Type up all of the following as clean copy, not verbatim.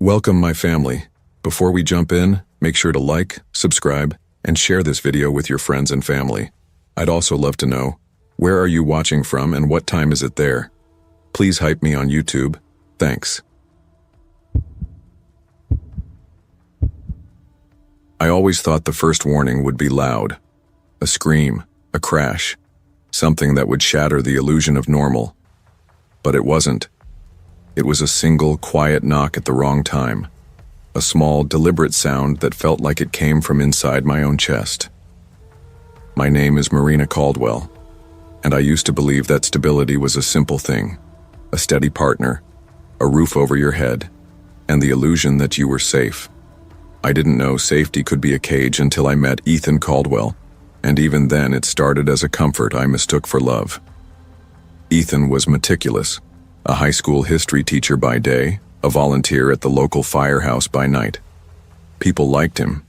Welcome, my family. Before we jump in, make sure to like, subscribe, and share this video with your friends and family. I'd also love to know, where are you watching from and what time is it there? Please hype me on YouTube. Thanks. I always thought the first warning would be loud. A scream, a crash, something that would shatter the illusion of normal. But it wasn't. It was a single, quiet knock at the wrong time. A small, deliberate sound that felt like it came from inside my own chest. My name is Marina Caldwell, and I used to believe that stability was a simple thing. A steady partner, a roof over your head, and the illusion that you were safe. I didn't know safety could be a cage until I met Ethan Caldwell, and even then it started as a comfort I mistook for love. Ethan was meticulous, a high school history teacher by day, a volunteer at the local firehouse by night. People liked him.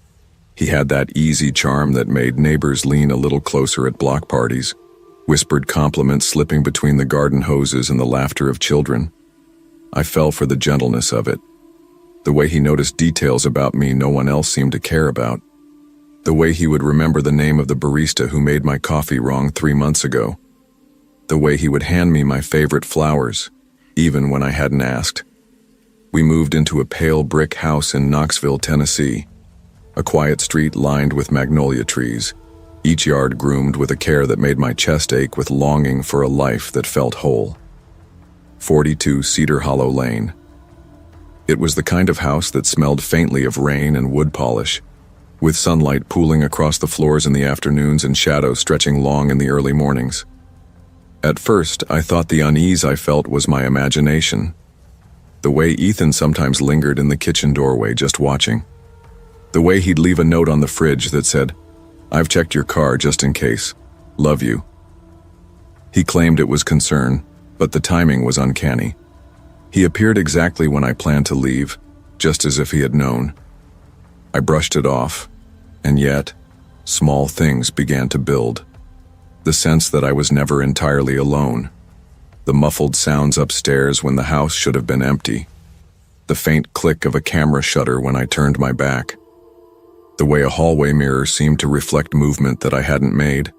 He had that easy charm that made neighbors lean a little closer at block parties, whispered compliments slipping between the garden hoses and the laughter of children. I fell for the gentleness of it. The way he noticed details about me no one else seemed to care about. The way he would remember the name of the barista who made my coffee wrong 3 months ago. The way he would hand me my favorite flowers, even when I hadn't asked. We moved into a pale brick house in Knoxville, Tennessee. A quiet street lined with magnolia trees, each yard groomed with a care that made my chest ache with longing for a life that felt whole. 42 Cedar Hollow Lane. It was the kind of house that smelled faintly of rain and wood polish, with sunlight pooling across the floors in the afternoons and shadows stretching long in the early mornings. At first, I thought the unease I felt was my imagination. The way Ethan sometimes lingered in the kitchen doorway just watching. The way he'd leave a note on the fridge that said, "I've checked your car just in case. Love you." He claimed it was concern, but the timing was uncanny. He appeared exactly when I planned to leave, just as if he had known. I brushed it off, and yet, small things began to build. The sense that I was never entirely alone. The muffled sounds upstairs when the house should have been empty. The faint click of a camera shutter when I turned my back. The way a hallway mirror seemed to reflect movement that I hadn't made.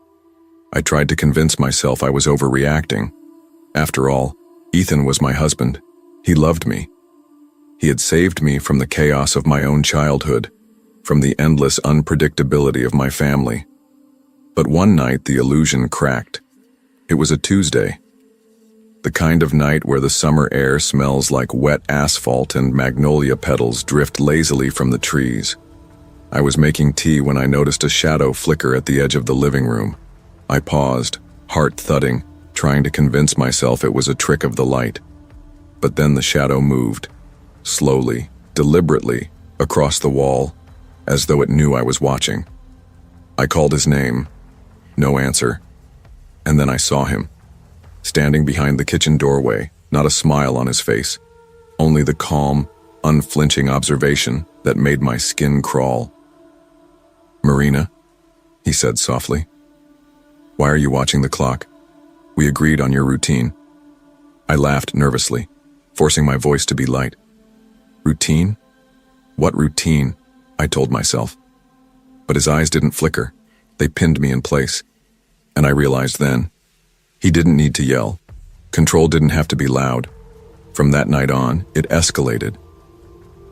I tried to convince myself I was overreacting. After all, Ethan was my husband. He loved me. He had saved me from the chaos of my own childhood, from the endless unpredictability of my family. But one night the illusion cracked. It was a Tuesday. The kind of night where the summer air smells like wet asphalt and magnolia petals drift lazily from the trees. I was making tea when I noticed a shadow flicker at the edge of the living room. I paused, heart thudding, trying to convince myself it was a trick of the light. But then the shadow moved, slowly, deliberately, across the wall, as though it knew I was watching. I called his name. No answer. And then I saw him, standing behind the kitchen doorway, not a smile on his face, only the calm, unflinching observation that made my skin crawl. "Marina," he said softly. "Why are you watching the clock? We agreed on your routine." I laughed nervously, forcing my voice to be light. "Routine? What routine?" I told myself. But his eyes didn't flicker. They pinned me in place. And I realized then, he didn't need to yell. Control didn't have to be loud. From that night on, it escalated.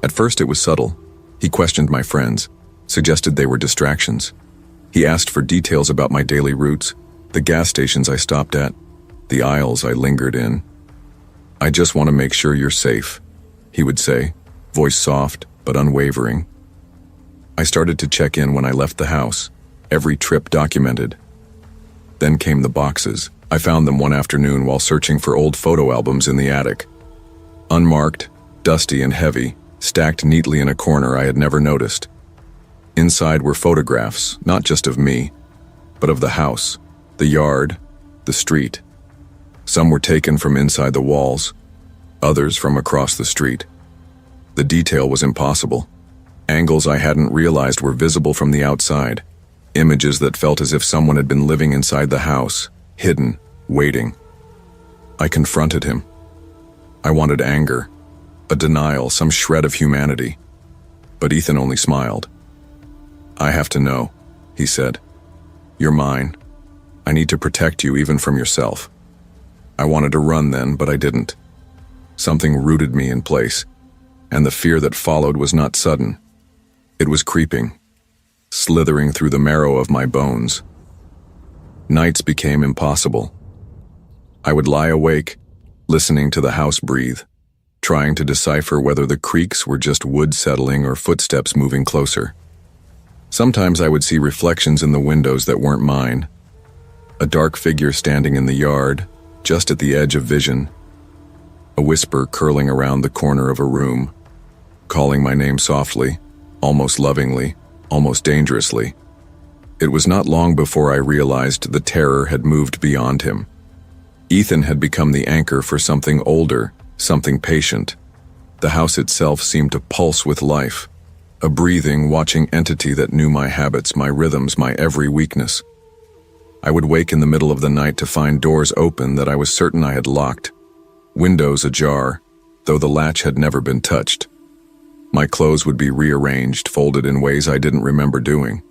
At first it was subtle. He questioned my friends, suggested they were distractions. He asked for details about my daily routes, the gas stations I stopped at, the aisles I lingered in. "I just want to make sure you're safe," he would say, voice soft but unwavering. I started to check in when I left the house, every trip documented. Then came the boxes. I found them one afternoon while searching for old photo albums in the attic. Unmarked, dusty and heavy, stacked neatly in a corner I had never noticed. Inside were photographs, not just of me, but of the house, the yard, the street. Some were taken from inside the walls, others from across the street. The detail was impossible. Angles I hadn't realized were visible from the outside. Images that felt as if someone had been living inside the house, hidden, waiting. I confronted him. I wanted anger, a denial, some shred of humanity. But Ethan only smiled. "I have to know," he said. "You're mine. I need to protect you even from yourself." I wanted to run then, but I didn't. Something rooted me in place, and the fear that followed was not sudden. It was creeping, slithering through the marrow of my bones. Nights became impossible. I would lie awake, listening to the house breathe, trying to decipher whether the creaks were just wood settling or footsteps moving closer. Sometimes I would see reflections in the windows that weren't mine. A dark figure standing in the yard, just at the edge of vision. A whisper curling around the corner of a room, calling my name softly, almost lovingly, almost dangerously. It was not long before I realized the terror had moved beyond him. Ethan had become the anchor for something older, something patient. The house itself seemed to pulse with life, a breathing, watching entity that knew my habits, my rhythms, my every weakness. I would wake in the middle of the night to find doors open that I was certain I had locked, windows ajar, though the latch had never been touched. My clothes would be rearranged, folded in ways I didn't remember doing.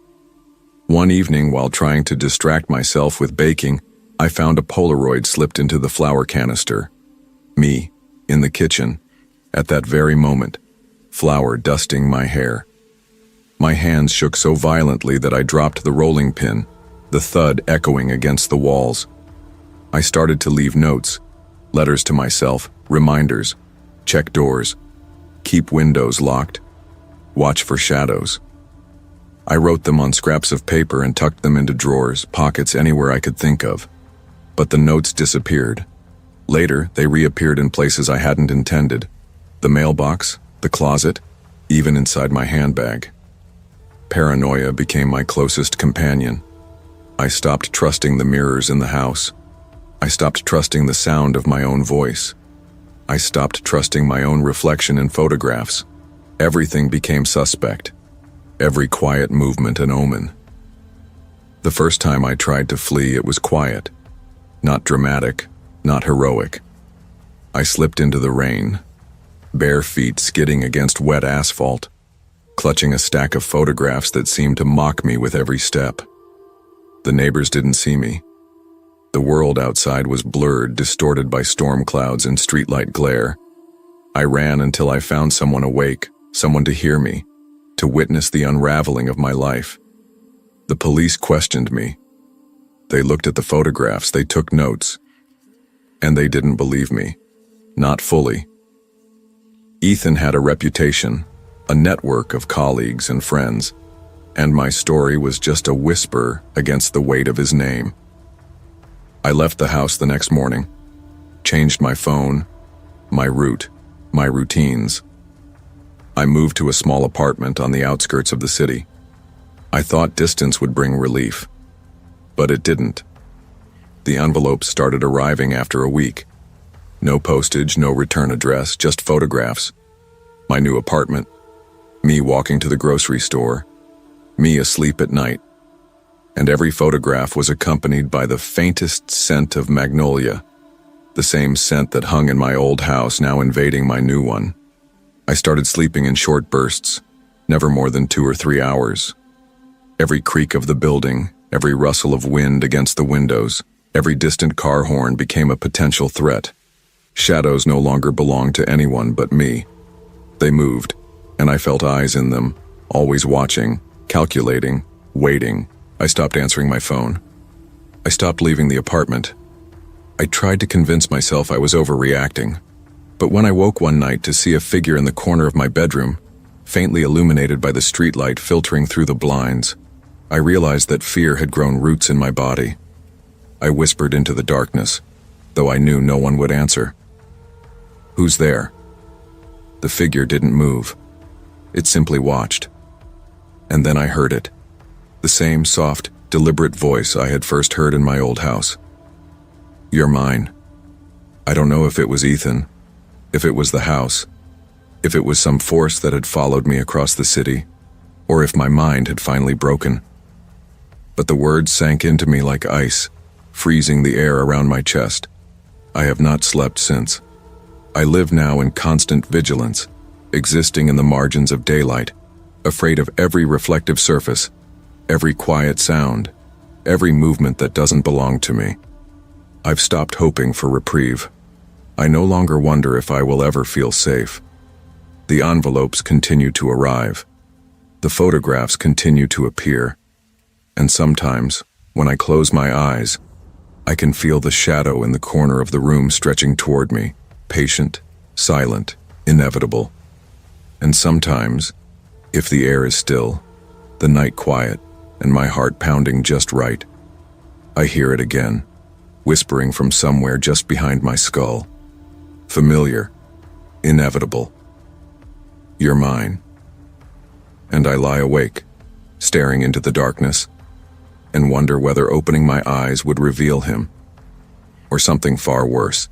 One evening, while trying to distract myself with baking, I found a Polaroid slipped into the flour canister. Me, in the kitchen, at that very moment, flour dusting my hair. My hands shook so violently that I dropped the rolling pin, the thud echoing against the walls. I started to leave notes, letters to myself, reminders, check doors, keep windows locked, watch for shadows. I wrote them on scraps of paper and tucked them into drawers, pockets, anywhere I could think of. But the notes disappeared. Later, they reappeared in places I hadn't intended. The mailbox, the closet, even inside my handbag. Paranoia became my closest companion. I stopped trusting the mirrors in the house. I stopped trusting the sound of my own voice. I stopped trusting my own reflection in photographs. Everything became suspect. Every quiet movement an omen. The first time I tried to flee, it was quiet. Not dramatic, not heroic. I slipped into the rain, bare feet skidding against wet asphalt, clutching a stack of photographs that seemed to mock me with every step. The neighbors didn't see me. The world outside was blurred, distorted by storm clouds and streetlight glare. I ran until I found someone awake, someone to hear me, to witness the unraveling of my life. The police questioned me. They looked at the photographs, they took notes, and they didn't believe me. Not fully. Ethan had a reputation, a network of colleagues and friends, and my story was just a whisper against the weight of his name. I left the house the next morning, changed my phone, my route, my routines. I moved to a small apartment on the outskirts of the city. I thought distance would bring relief, but it didn't. The envelopes started arriving after a week. No postage, no return address, just photographs. My new apartment, me walking to the grocery store, me asleep at night. And every photograph was accompanied by the faintest scent of magnolia, the same scent that hung in my old house, now invading my new one. I started sleeping in short bursts, never more than 2 or 3 hours. Every creak of the building, every rustle of wind against the windows, every distant car horn became a potential threat. Shadows no longer belonged to anyone but me. They moved, and I felt eyes in them, always watching, calculating, waiting. I stopped answering my phone. I stopped leaving the apartment. I tried to convince myself I was overreacting. But when I woke one night to see a figure in the corner of my bedroom, faintly illuminated by the streetlight filtering through the blinds, I realized that fear had grown roots in my body. I whispered into the darkness, though I knew no one would answer. "Who's there?" The figure didn't move. It simply watched. And then I heard it. The same soft, deliberate voice I had first heard in my old house. "You're mine." I don't know if it was Ethan, if it was the house, if it was some force that had followed me across the city, or if my mind had finally broken. But the words sank into me like ice, freezing the air around my chest. I have not slept since. I live now in constant vigilance, existing in the margins of daylight, afraid of every reflective surface, every quiet sound, every movement that doesn't belong to me. I've stopped hoping for reprieve. I no longer wonder if I will ever feel safe. The envelopes continue to arrive. The photographs continue to appear. And sometimes, when I close my eyes, I can feel the shadow in the corner of the room stretching toward me, patient, silent, inevitable. And sometimes, if the air is still, the night quiet, and my heart pounding just right, I hear it again, whispering from somewhere just behind my skull. Familiar, inevitable. You're mine. And I lie awake, staring into the darkness, and wonder whether opening my eyes would reveal him, or something far worse.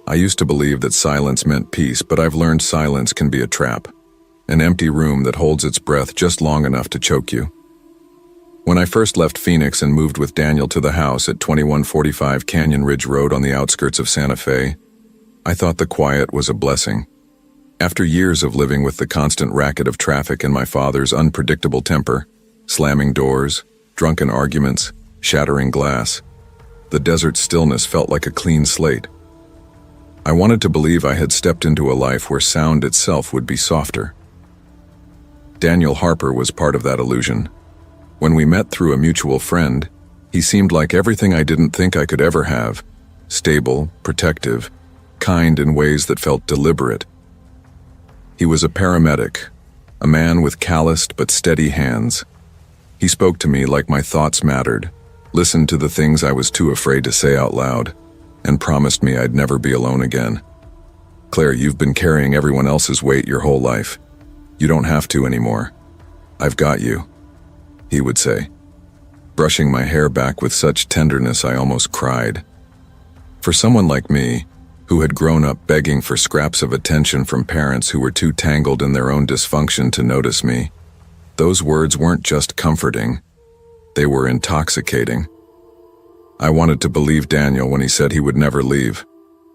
I used to believe that silence meant peace, but I've learned silence can be a trap, an empty room that holds its breath just long enough to choke you. When I first left Phoenix and moved with Daniel to the house at 2145 Canyon Ridge Road on the outskirts of Santa Fe, I thought the quiet was a blessing. After years of living with the constant racket of traffic and my father's unpredictable temper, slamming doors, drunken arguments, shattering glass, the desert stillness felt like a clean slate. I wanted to believe I had stepped into a life where sound itself would be softer. Daniel Harper was part of that illusion. When we met through a mutual friend, he seemed like everything I didn't think I could ever have: stable, protective, kind in ways that felt deliberate. He was a paramedic, a man with calloused but steady hands. He spoke to me like my thoughts mattered, listened to the things I was too afraid to say out loud, and promised me I'd never be alone again. "Claire, you've been carrying everyone else's weight your whole life. You don't have to anymore. I've got you," he would say, brushing my hair back with such tenderness I almost cried. For someone like me, who had grown up begging for scraps of attention from parents who were too tangled in their own dysfunction to notice me, those words weren't just comforting, they were intoxicating. I wanted to believe Daniel when he said he would never leave,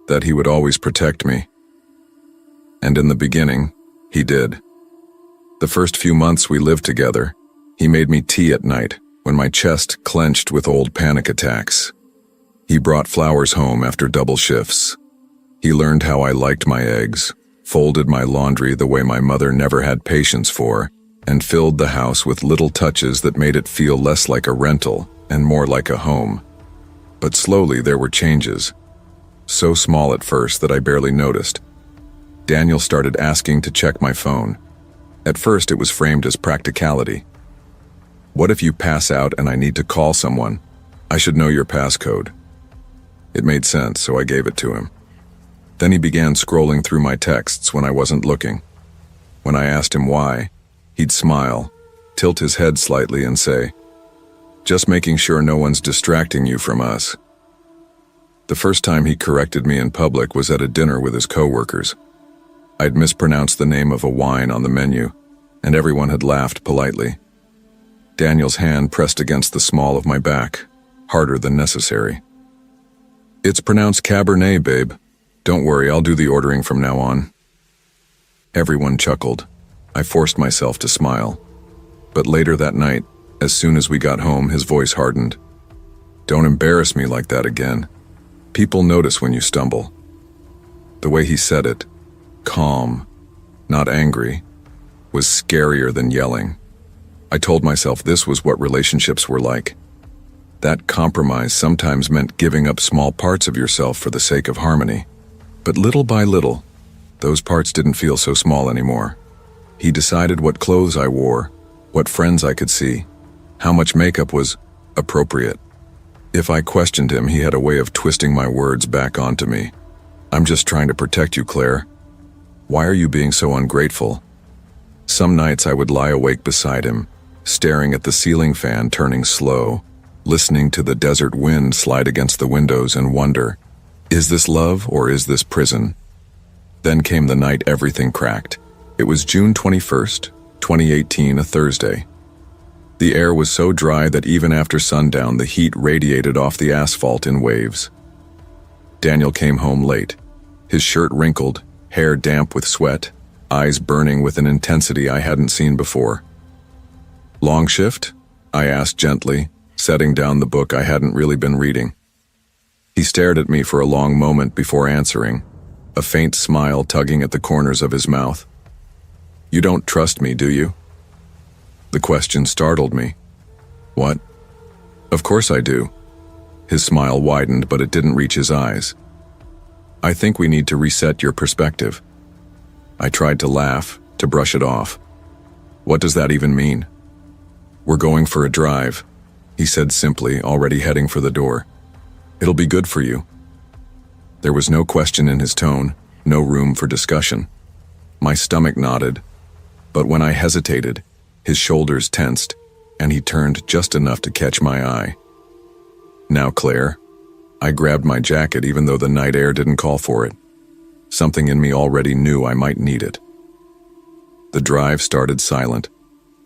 that he would always protect me. And in the beginning, he did. The first few months we lived together, he made me tea at night when my chest clenched with old panic attacks. He brought flowers home after double shifts. He learned how I liked my eggs, folded my laundry the way my mother never had patience for, and filled the house with little touches that made it feel less like a rental and more like a home. But slowly there were changes, so small at first that I barely noticed. Daniel started asking to check my phone. At first it was framed as practicality. "What if you pass out and I need to call someone? I should know your passcode." It made sense, so I gave it to him. Then he began scrolling through my texts when I wasn't looking. When I asked him why, he'd smile, tilt his head slightly and say, "Just making sure no one's distracting you from us." The first time he corrected me in public was at a dinner with his coworkers. I'd mispronounced the name of a wine on the menu, and everyone had laughed politely. Daniel's hand pressed against the small of my back, harder than necessary. "It's pronounced Cabernet, babe. Don't worry, I'll do the ordering from now on." Everyone chuckled. I forced myself to smile. But later that night, as soon as we got home, his voice hardened. "Don't embarrass me like that again. People notice when you stumble." The way he said it, calm, not angry, was scarier than yelling. I told myself this was what relationships were like. That compromise sometimes meant giving up small parts of yourself for the sake of harmony. But little by little, those parts didn't feel so small anymore. He decided what clothes I wore, what friends I could see, how much makeup was appropriate. If I questioned him, he had a way of twisting my words back onto me. "I'm just trying to protect you, Claire. Why are you being so ungrateful?" Some nights I would lie awake beside him, staring at the ceiling fan turning slow, listening to the desert wind slide against the windows and wonder, is this love or is this prison? Then came the night everything cracked. It was June 21st, 2018, a Thursday. The air was so dry that even after sundown the heat radiated off the asphalt in waves. Daniel came home late, his shirt wrinkled, hair damp with sweat, eyes burning with an intensity I hadn't seen before. "Long shift?" I asked gently, setting down the book I hadn't really been reading. He stared at me for a long moment before answering, a faint smile tugging at the corners of his mouth. "You don't trust me, do you?" The question startled me. "What?" "Of course I do." His smile widened, but it didn't reach his eyes. "I think we need to reset your perspective." I tried to laugh, to brush it off. "What does that even mean?" "We're going for a drive," he said simply, already heading for the door. "It'll be good for you." There was no question in his tone, no room for discussion. My stomach nodded, but when I hesitated, his shoulders tensed, and he turned just enough to catch my eye. "Now, Claire." I grabbed my jacket even though the night air didn't call for it. Something in me already knew I might need it. The drive started silent.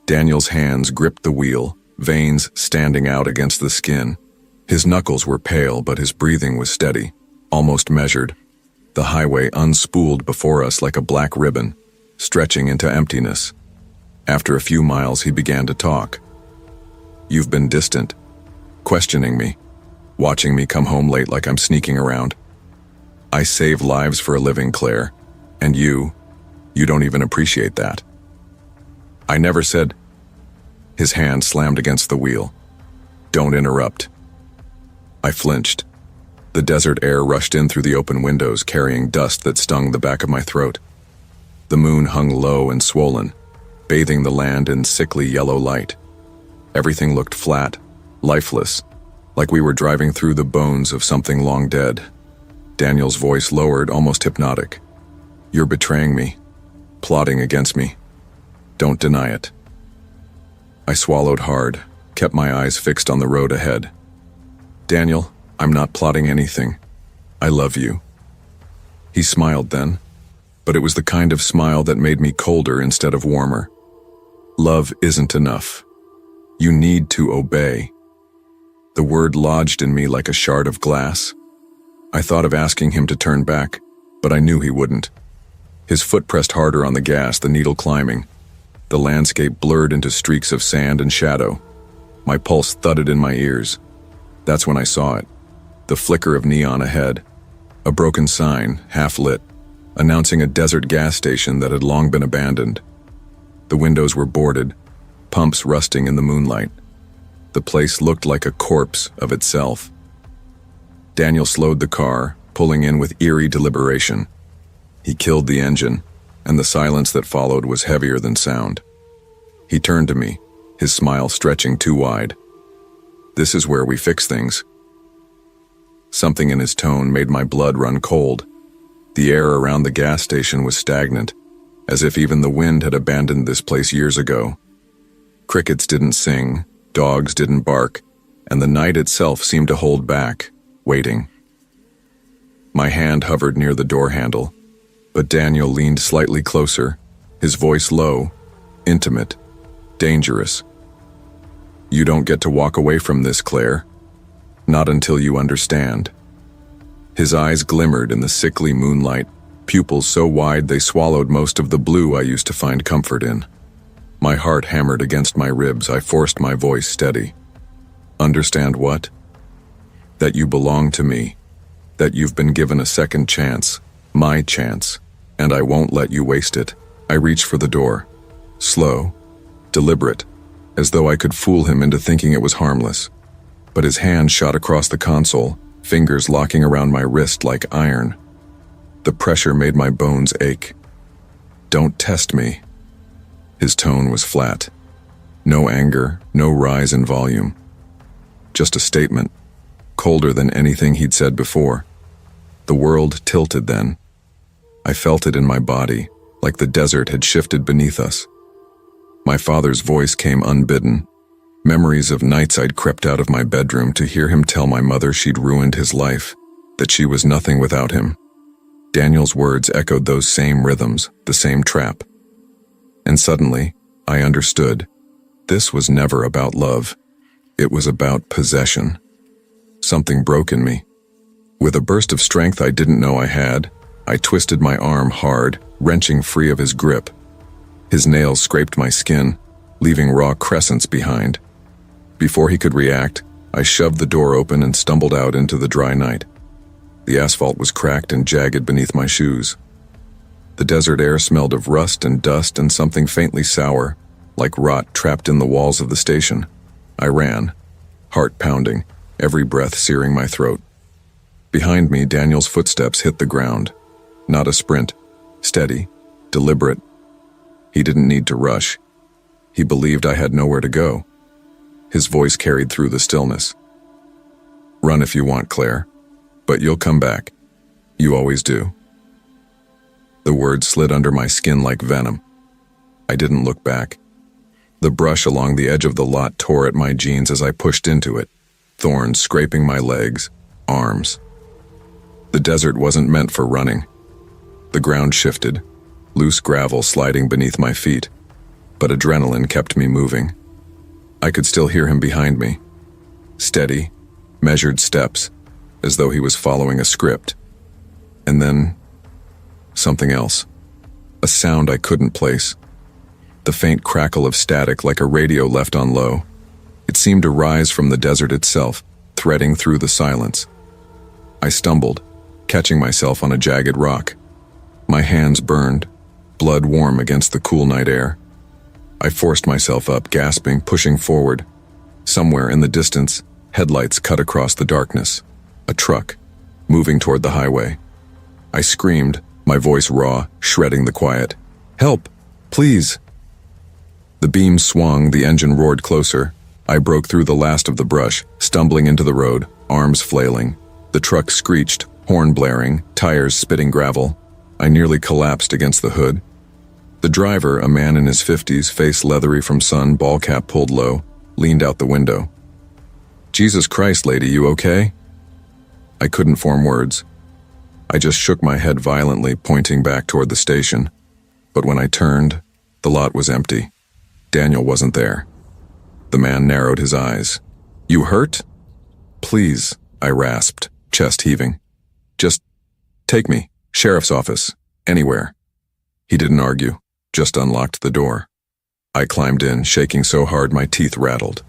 Daniel's hands gripped the wheel, veins standing out against the skin. His knuckles were pale, but his breathing was steady, almost measured. The highway unspooled before us like a black ribbon, stretching into emptiness. After a few miles, he began to talk. "You've been distant, questioning me, watching me come home late like I'm sneaking around. I save lives for a living, Claire, and you don't even appreciate that." "I never said—" His hand slammed against the wheel. "Don't interrupt." I flinched. The desert air rushed in through the open windows, carrying dust that stung the back of my throat. The moon hung low and swollen, bathing the land in sickly yellow light. Everything looked flat, lifeless, like we were driving through the bones of something long dead. Daniel's voice lowered, almost hypnotic. "You're betraying me, plotting against me. Don't deny it." I swallowed hard, kept my eyes fixed on the road ahead. "Daniel, I'm not plotting anything. I love you." He smiled then, but it was the kind of smile that made me colder instead of warmer. "Love isn't enough. You need to obey." The word lodged in me like a shard of glass. I thought of asking him to turn back, but I knew he wouldn't. His foot pressed harder on the gas, the needle climbing. The landscape blurred into streaks of sand and shadow. My pulse thudded in my ears. That's when I saw it. The flicker of neon ahead. A broken sign, half lit, announcing a desert gas station that had long been abandoned. The windows were boarded, pumps rusting in the moonlight. The place looked like a corpse of itself. Daniel slowed the car, pulling in with eerie deliberation. He killed the engine, and the silence that followed was heavier than sound. He turned to me, his smile stretching too wide. "This is where we fix things." Something in his tone made my blood run cold. The air around the gas station was stagnant, as if even the wind had abandoned this place years ago. Crickets didn't sing, dogs didn't bark, and the night itself seemed to hold back, waiting. My hand hovered near the door handle, but Daniel leaned slightly closer, his voice low, intimate, dangerous. "You don't get to walk away from this, Claire. Not until you understand." His eyes glimmered in the sickly moonlight, pupils so wide they swallowed most of the blue I used to find comfort in. My heart hammered against my ribs. I forced my voice steady. "Understand what?" "That you belong to me. That you've been given a second chance. My chance. And I won't let you waste it." I reached for the door. Slow, deliberate, as though I could fool him into thinking it was harmless. But his hand shot across the console, fingers locking around my wrist like iron. The pressure made my bones ache. "Don't test me." His tone was flat. No anger, no rise in volume. Just a statement, colder than anything he'd said before. The world tilted then. I felt it in my body, like the desert had shifted beneath us. My father's voice came unbidden. Memories of nights I'd crept out of my bedroom to hear him tell my mother she'd ruined his life, that she was nothing without him. Daniel's words echoed those same rhythms, the same trap. And suddenly, I understood. This was never about love. It was about possession. Something broke in me. With a burst of strength I didn't know I had, I twisted my arm hard, wrenching free of his grip. His nails scraped my skin, leaving raw crescents behind. Before he could react, I shoved the door open and stumbled out into the dry night. The asphalt was cracked and jagged beneath my shoes. The desert air smelled of rust and dust and something faintly sour, like rot trapped in the walls of the station. I ran, heart pounding, every breath searing my throat. Behind me, Daniel's footsteps hit the ground. Not a sprint, steady, deliberate. He didn't need to rush. He believed I had nowhere to go. His voice carried through the stillness. "Run if you want, Claire, but you'll come back. You always do." The words slid under my skin like venom. I didn't look back. The brush along the edge of the lot tore at my jeans as I pushed into it, thorns scraping my legs, arms. The desert wasn't meant for running. The ground shifted, loose gravel sliding beneath my feet, but adrenaline kept me moving. I could still hear him behind me. Steady, measured steps, as though he was following a script. And then, something else. A sound I couldn't place. The faint crackle of static like a radio left on low. It seemed to rise from the desert itself, threading through the silence. I stumbled, catching myself on a jagged rock. My hands burned, blood warm against the cool night air. I forced myself up, gasping, pushing forward. Somewhere in the distance, headlights cut across the darkness. A truck, moving toward the highway. I screamed, my voice raw, shredding the quiet. "Help! Please!" The beam swung, the engine roared closer. I broke through the last of the brush, stumbling into the road, arms flailing. The truck screeched, horn blaring, tires spitting gravel. I nearly collapsed against the hood. The driver, a man in his 50s, face leathery from sun, ball cap pulled low, leaned out the window. "Jesus Christ, lady, you okay?" I couldn't form words. I just shook my head violently, pointing back toward the station. But when I turned, the lot was empty. Daniel wasn't there. The man narrowed his eyes. "You hurt?" "Please," I rasped, chest heaving. "Just take me. Sheriff's office. Anywhere." He didn't argue, just unlocked the door. I climbed in, shaking so hard my teeth rattled.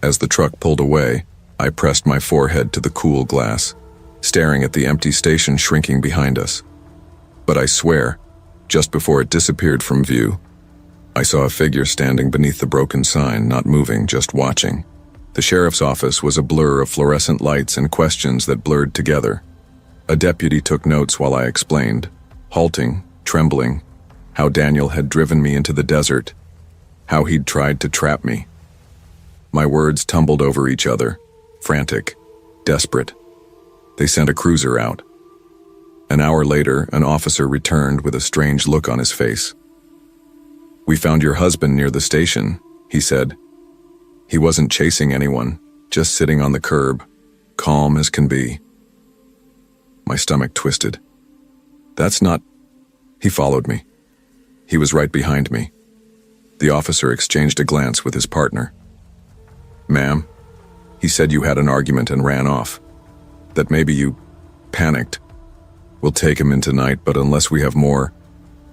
As the truck pulled away, I pressed my forehead to the cool glass, staring at the empty station shrinking behind us. But I swear, just before it disappeared from view, I saw a figure standing beneath the broken sign, not moving, just watching. The sheriff's office was a blur of fluorescent lights and questions that blurred together. A deputy took notes while I explained, halting, trembling, how Daniel had driven me into the desert, how he'd tried to trap me. My words tumbled over each other, frantic, desperate. They sent a cruiser out. An hour later, an officer returned with a strange look on his face. "We found your husband near the station," he said. He wasn't chasing anyone, just sitting on the curb, calm as can be. My stomach twisted. "That's not..." He followed me. He was right behind me. The officer exchanged a glance with his partner. "Ma'am, he said you had an argument and ran off. That maybe you panicked. We'll take him in tonight, but unless we have more..."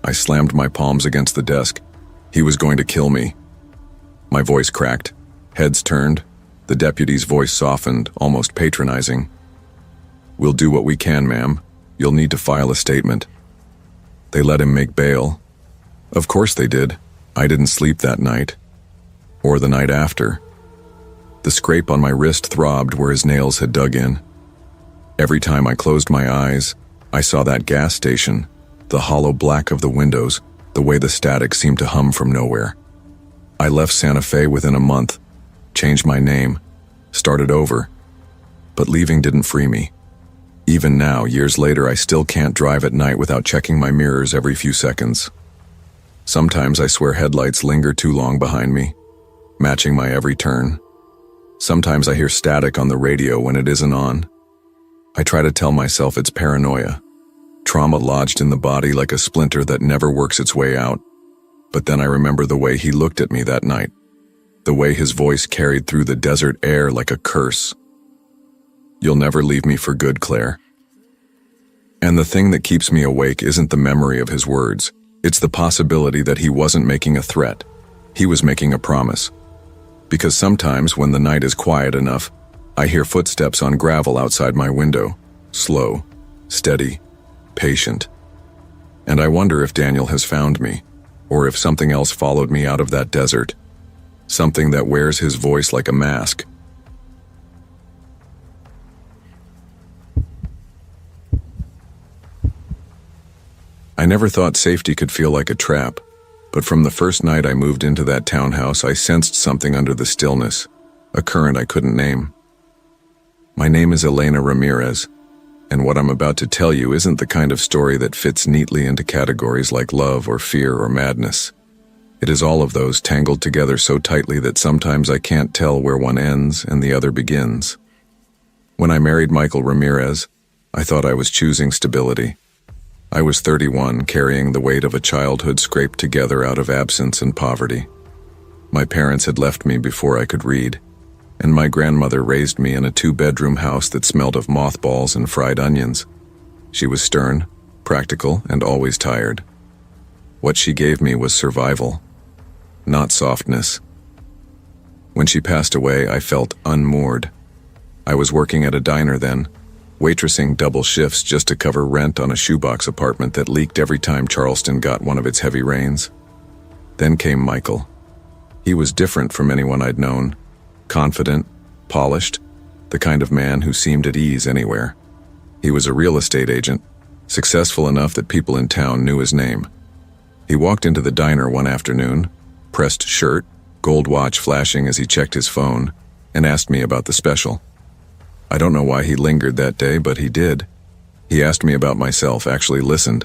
I slammed my palms against the desk. He was going to kill me. My voice cracked. Heads turned. The deputy's voice softened, almost patronizing. "We'll do what we can, ma'am. You'll need to file a statement." They let him make bail. Of course they did. I didn't sleep that night. Or the night after. The scrape on my wrist throbbed where his nails had dug in. Every time I closed my eyes, I saw that gas station, the hollow black of the windows, the way the static seemed to hum from nowhere. I left Santa Fe within a month, changed my name, started over. But leaving didn't free me. Even now, years later, I still can't drive at night without checking my mirrors every few seconds. Sometimes I swear headlights linger too long behind me, matching my every turn. Sometimes I hear static on the radio when it isn't on. I try to tell myself it's paranoia, trauma lodged in the body like a splinter that never works its way out. But then I remember the way he looked at me that night, the way his voice carried through the desert air like a curse. "You'll never leave me for good, Claire." And the thing that keeps me awake isn't the memory of his words. It's the possibility that he wasn't making a threat. He was making a promise. Because sometimes when the night is quiet enough, I hear footsteps on gravel outside my window. Slow, steady, patient. And I wonder if Daniel has found me, or if something else followed me out of that desert. Something that wears his voice like a mask. I never thought safety could feel like a trap, but from the first night I moved into that townhouse, I sensed something under the stillness, a current I couldn't name. My name is Elena Ramirez, and what I'm about to tell you isn't the kind of story that fits neatly into categories like love or fear or madness. It is all of those tangled together so tightly that sometimes I can't tell where one ends and the other begins. When I married Michael Ramirez, I thought I was choosing stability. I was 31, carrying the weight of a childhood scraped together out of absence and poverty. My parents had left me before I could read, and my grandmother raised me in a 2-bedroom house that smelled of mothballs and fried onions. She was stern, practical, and always tired. What she gave me was survival, not softness. When she passed away, I felt unmoored. I was working at a diner then, waitressing double shifts just to cover rent on a shoebox apartment that leaked every time Charleston got one of its heavy rains. Then came Michael. He was different from anyone I'd known. Confident, polished, the kind of man who seemed at ease anywhere. He was a real estate agent, successful enough that people in town knew his name. He walked into the diner one afternoon, pressed shirt, gold watch flashing as he checked his phone, and asked me about the special. I don't know why he lingered that day, but he did. He asked me about myself, actually listened.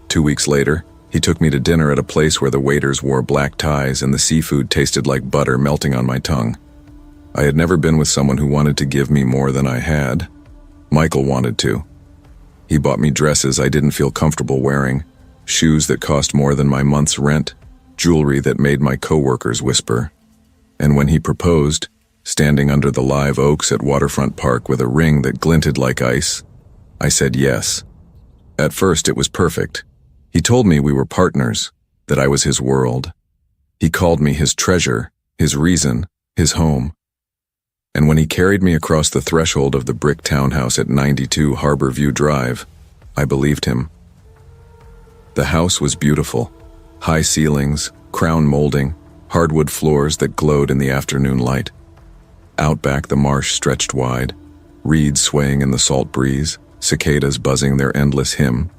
2 weeks later, he took me to dinner at a place where the waiters wore black ties and the seafood tasted like butter melting on my tongue. I had never been with someone who wanted to give me more than I had. Michael wanted to. He bought me dresses I didn't feel comfortable wearing, shoes that cost more than my month's rent, jewelry that made my coworkers whisper. And when he proposed, standing under the live oaks at Waterfront Park with a ring that glinted like ice, I said yes. At first it was perfect. He told me we were partners, that I was his world. He called me his treasure, his reason, his home. And when he carried me across the threshold of the brick townhouse at 92 Harbor View Drive, I believed him. The house was beautiful. High ceilings, crown molding, hardwood floors that glowed in the afternoon light. Out back the marsh stretched wide, reeds swaying in the salt breeze, cicadas buzzing their endless hymn.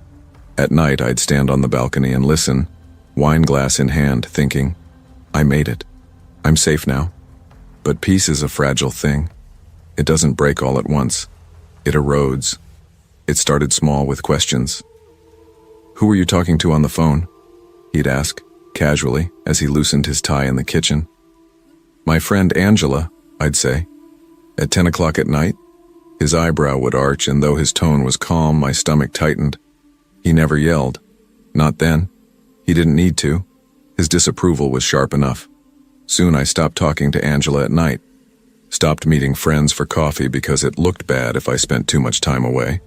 At night I'd stand on the balcony and listen, wine glass in hand, thinking, I made it. I'm safe now. But peace is a fragile thing. It doesn't break all at once. It erodes. It started small with questions. "Who were you talking to on the phone?" he'd ask, casually, as he loosened his tie in the kitchen. "My friend Angela," I'd say. "At 10 o'clock at night?" His eyebrow would arch, and though his tone was calm, my stomach tightened. He never yelled. Not then. He didn't need to. His disapproval was sharp enough. Soon I stopped talking to Angela at night. Stopped meeting friends for coffee because it looked bad if I spent too much time away.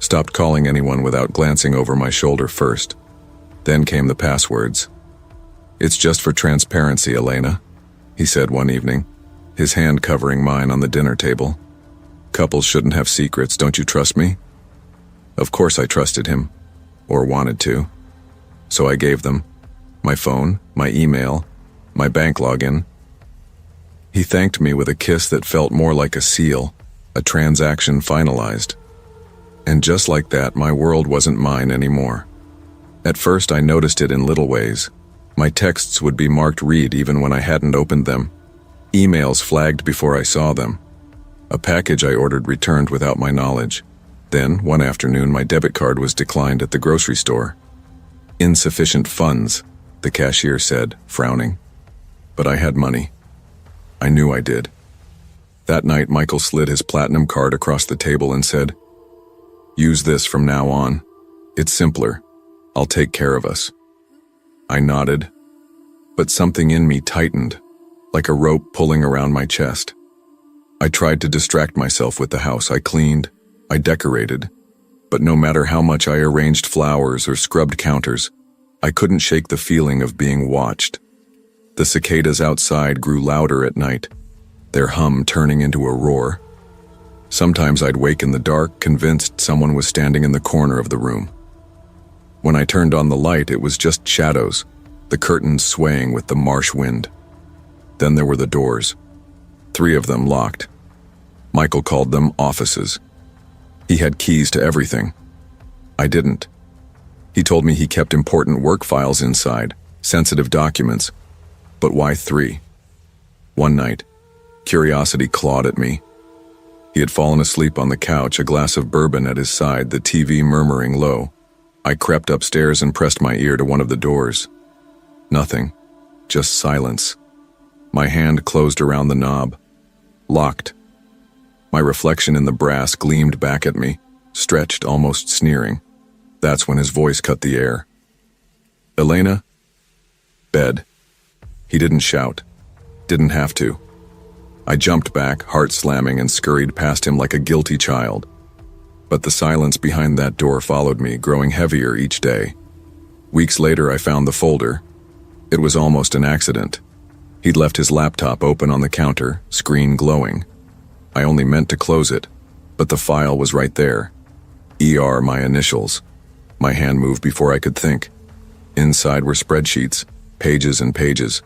Stopped calling anyone without glancing over my shoulder first. Then came the passwords. "It's just for transparency, Elena," he said one evening, his hand covering mine on the dinner table. "Couples shouldn't have secrets, don't you trust me?" Of course I trusted him, or wanted to. So I gave them my phone, my email, my bank login. He thanked me with a kiss that felt more like a seal, a transaction finalized. And just like that, my world wasn't mine anymore. At first I noticed it in little ways. My texts would be marked read even when I hadn't opened them. Emails flagged before I saw them. A package I ordered returned without my knowledge. Then, one afternoon, my debit card was declined at the grocery store. "Insufficient funds," the cashier said, frowning. But I had money. I knew I did. That night, Michael slid his platinum card across the table and said, "Use this from now on. It's simpler. I'll take care of us." I nodded, but something in me tightened, like a rope pulling around my chest. I tried to distract myself with the house. I cleaned, I decorated, but no matter how much I arranged flowers or scrubbed counters, I couldn't shake the feeling of being watched. The cicadas outside grew louder at night, their hum turning into a roar. Sometimes I'd wake in the dark, convinced someone was standing in the corner of the room. When I turned on the light, it was just shadows, the curtains swaying with the marsh wind. Then there were the doors, 3 of them locked. Michael called them offices. He had keys to everything. I didn't. He told me he kept important work files inside, sensitive documents. But why 3? One night, curiosity clawed at me. He had fallen asleep on the couch, a glass of bourbon at his side, the TV murmuring low. I crept upstairs and pressed my ear to one of the doors. Nothing, just silence. My hand closed around the knob. Locked. My reflection in the brass gleamed back at me, stretched, almost sneering. That's when his voice cut the air. "Elena?" "Bed." He didn't shout. Didn't have to. I jumped back, heart slamming, and scurried past him like a guilty child. But the silence behind that door followed me, growing heavier each day. Weeks later, I found the folder. It was almost an accident. He'd left his laptop open on the counter, screen glowing. I only meant to close it, but the file was right there. ER, my initials. My hand moved before I could think. Inside were spreadsheets, pages and pages.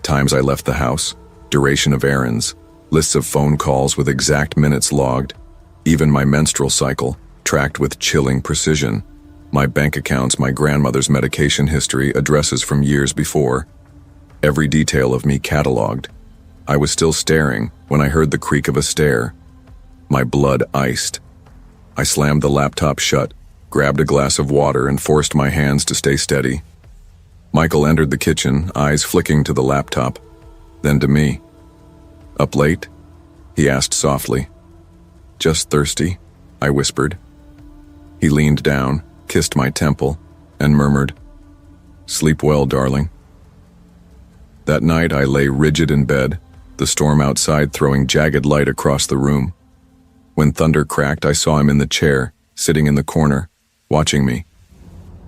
Times I left the house, duration of errands, lists of phone calls with exact minutes logged, even my menstrual cycle, tracked with chilling precision. My bank accounts, my grandmother's medication history, addresses from years before. Every detail of me cataloged. I was still staring when I heard the creak of a stair. My blood iced. I slammed the laptop shut, grabbed a glass of water, and forced my hands to stay steady. Michael entered the kitchen, eyes flicking to the laptop, then to me. "Up late?" he asked softly. "Just thirsty," I whispered. He leaned down, kissed my temple, and murmured, "Sleep well, darling." That night I lay rigid in bed, the storm outside throwing jagged light across the room. When thunder cracked, I saw him in the chair, sitting in the corner, watching me.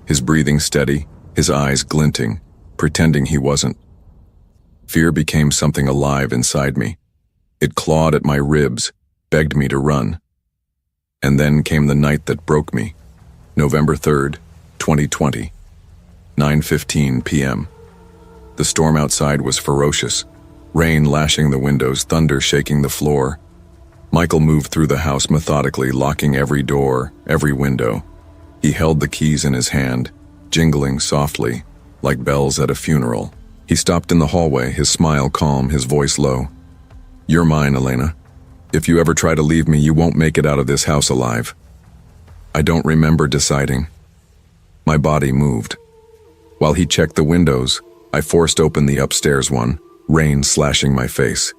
His breathing steady, his eyes glinting, pretending he wasn't. Fear became something alive inside me. It clawed at my ribs, begged me to run. And then came the night that broke me. November 3rd, 2020, 9:15 p.m. The storm outside was ferocious, rain lashing the windows, thunder shaking the floor. Michael moved through the house methodically, locking every door, every window. He held the keys in his hand, jingling softly, like bells at a funeral. He stopped in the hallway, his smile calm, his voice low. "You're mine, Elena. If you ever try to leave me, you won't make it out of this house alive." I don't remember deciding. My body moved. While he checked the windows, I forced open the upstairs one, rain slashing my face.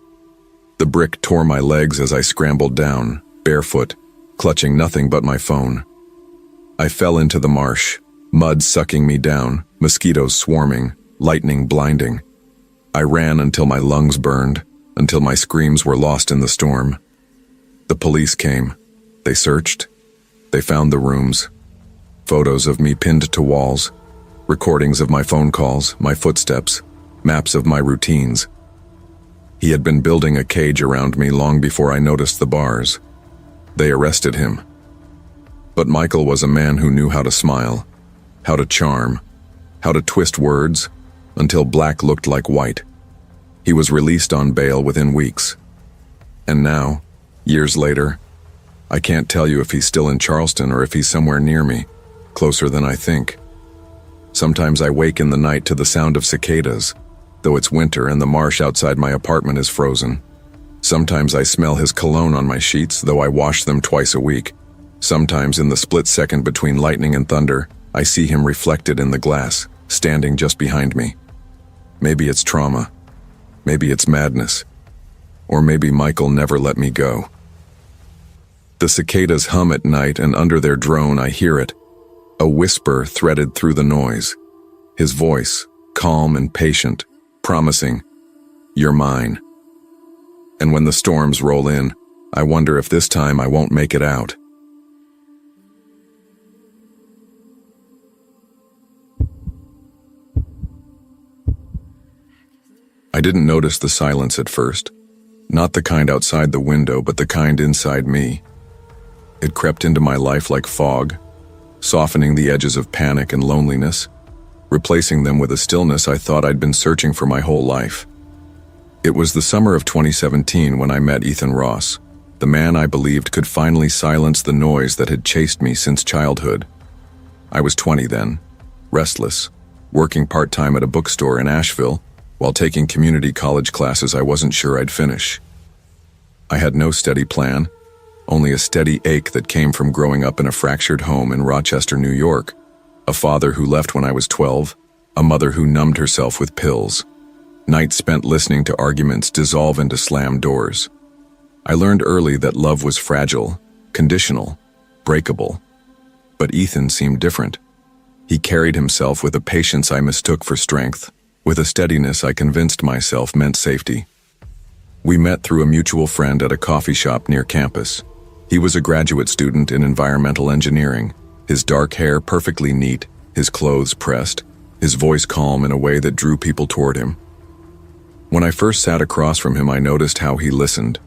The brick tore my legs as I scrambled down, barefoot, clutching nothing but my phone. I fell into the marsh, mud sucking me down, mosquitoes swarming, lightning blinding. I ran until my lungs burned, until my screams were lost in the storm. The police came. They searched. They found the rooms. Photos of me pinned to walls, recordings of my phone calls, my footsteps, maps of my routines. He had been building a cage around me long before I noticed the bars. They arrested him. But Michael was a man who knew how to smile, how to charm, how to twist words until black looked like white. He was released on bail within weeks. And now, years later, I can't tell you if he's still in Charleston or if he's somewhere near me, closer than I think. Sometimes I wake in the night to the sound of cicadas, though it's winter and the marsh outside my apartment is frozen. Sometimes I smell his cologne on my sheets, though I wash them twice a week. Sometimes in the split second between lightning and thunder, I see him reflected in the glass, standing just behind me. Maybe it's trauma. Maybe it's madness. Or maybe Michael never let me go. The cicadas hum at night, and under their drone I hear it, a whisper threaded through the noise. His voice, calm and patient, promising, "You're mine." And when the storms roll in, I wonder if this time I won't make it out. I didn't notice the silence at first. Not the kind outside the window, but the kind inside me. It crept into my life like fog, softening the edges of panic and loneliness, replacing them with a stillness I thought I'd been searching for my whole life. It was the summer of 2017 when I met Ethan Ross, the man I believed could finally silence the noise that had chased me since childhood. I was 20 then, restless, working part-time at a bookstore in Asheville, while taking community college classes I wasn't sure I'd finish. I had no steady plan, only a steady ache that came from growing up in a fractured home in Rochester, New York, a father who left when I was 12, a mother who numbed herself with pills. Nights spent listening to arguments dissolve into slammed doors. I learned early that love was fragile, conditional, breakable. But Ethan seemed different. He carried himself with a patience I mistook for strength, with a steadiness I convinced myself meant safety. We met through a mutual friend at a coffee shop near campus. He was a graduate student in environmental engineering, his dark hair perfectly neat, his clothes pressed, his voice calm in a way that drew people toward him. When I first sat across from him, I noticed how he listened,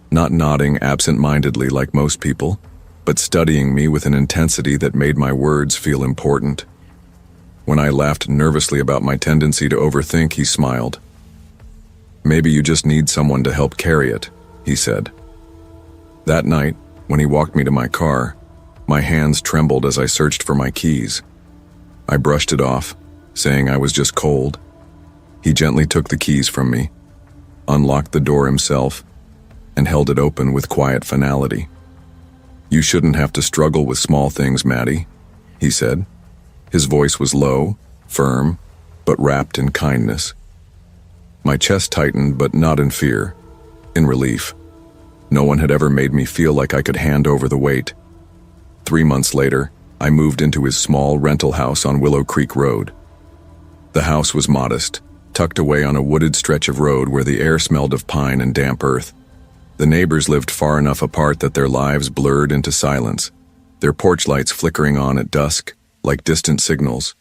not nodding absent-mindedly like most people, but studying me with an intensity that made my words feel important. When I laughed nervously about my tendency to overthink, he smiled. "Maybe you just need someone to help carry it," he said. That night, when he walked me to my car, my hands trembled as I searched for my keys. I brushed it off, saying I was just cold. He gently took the keys from me, unlocked the door himself, and held it open with quiet finality. "You shouldn't have to struggle with small things, Maddie," he said. His voice was low, firm, but wrapped in kindness. My chest tightened, but not in fear, in relief. No one had ever made me feel like I could hand over the weight. 3 months later, I moved into his small rental house on Willow Creek Road. The house was modest, tucked away on a wooded stretch of road where the air smelled of pine and damp earth. The neighbors lived far enough apart that their lives blurred into silence, their porch lights flickering on at dusk, like distant signals.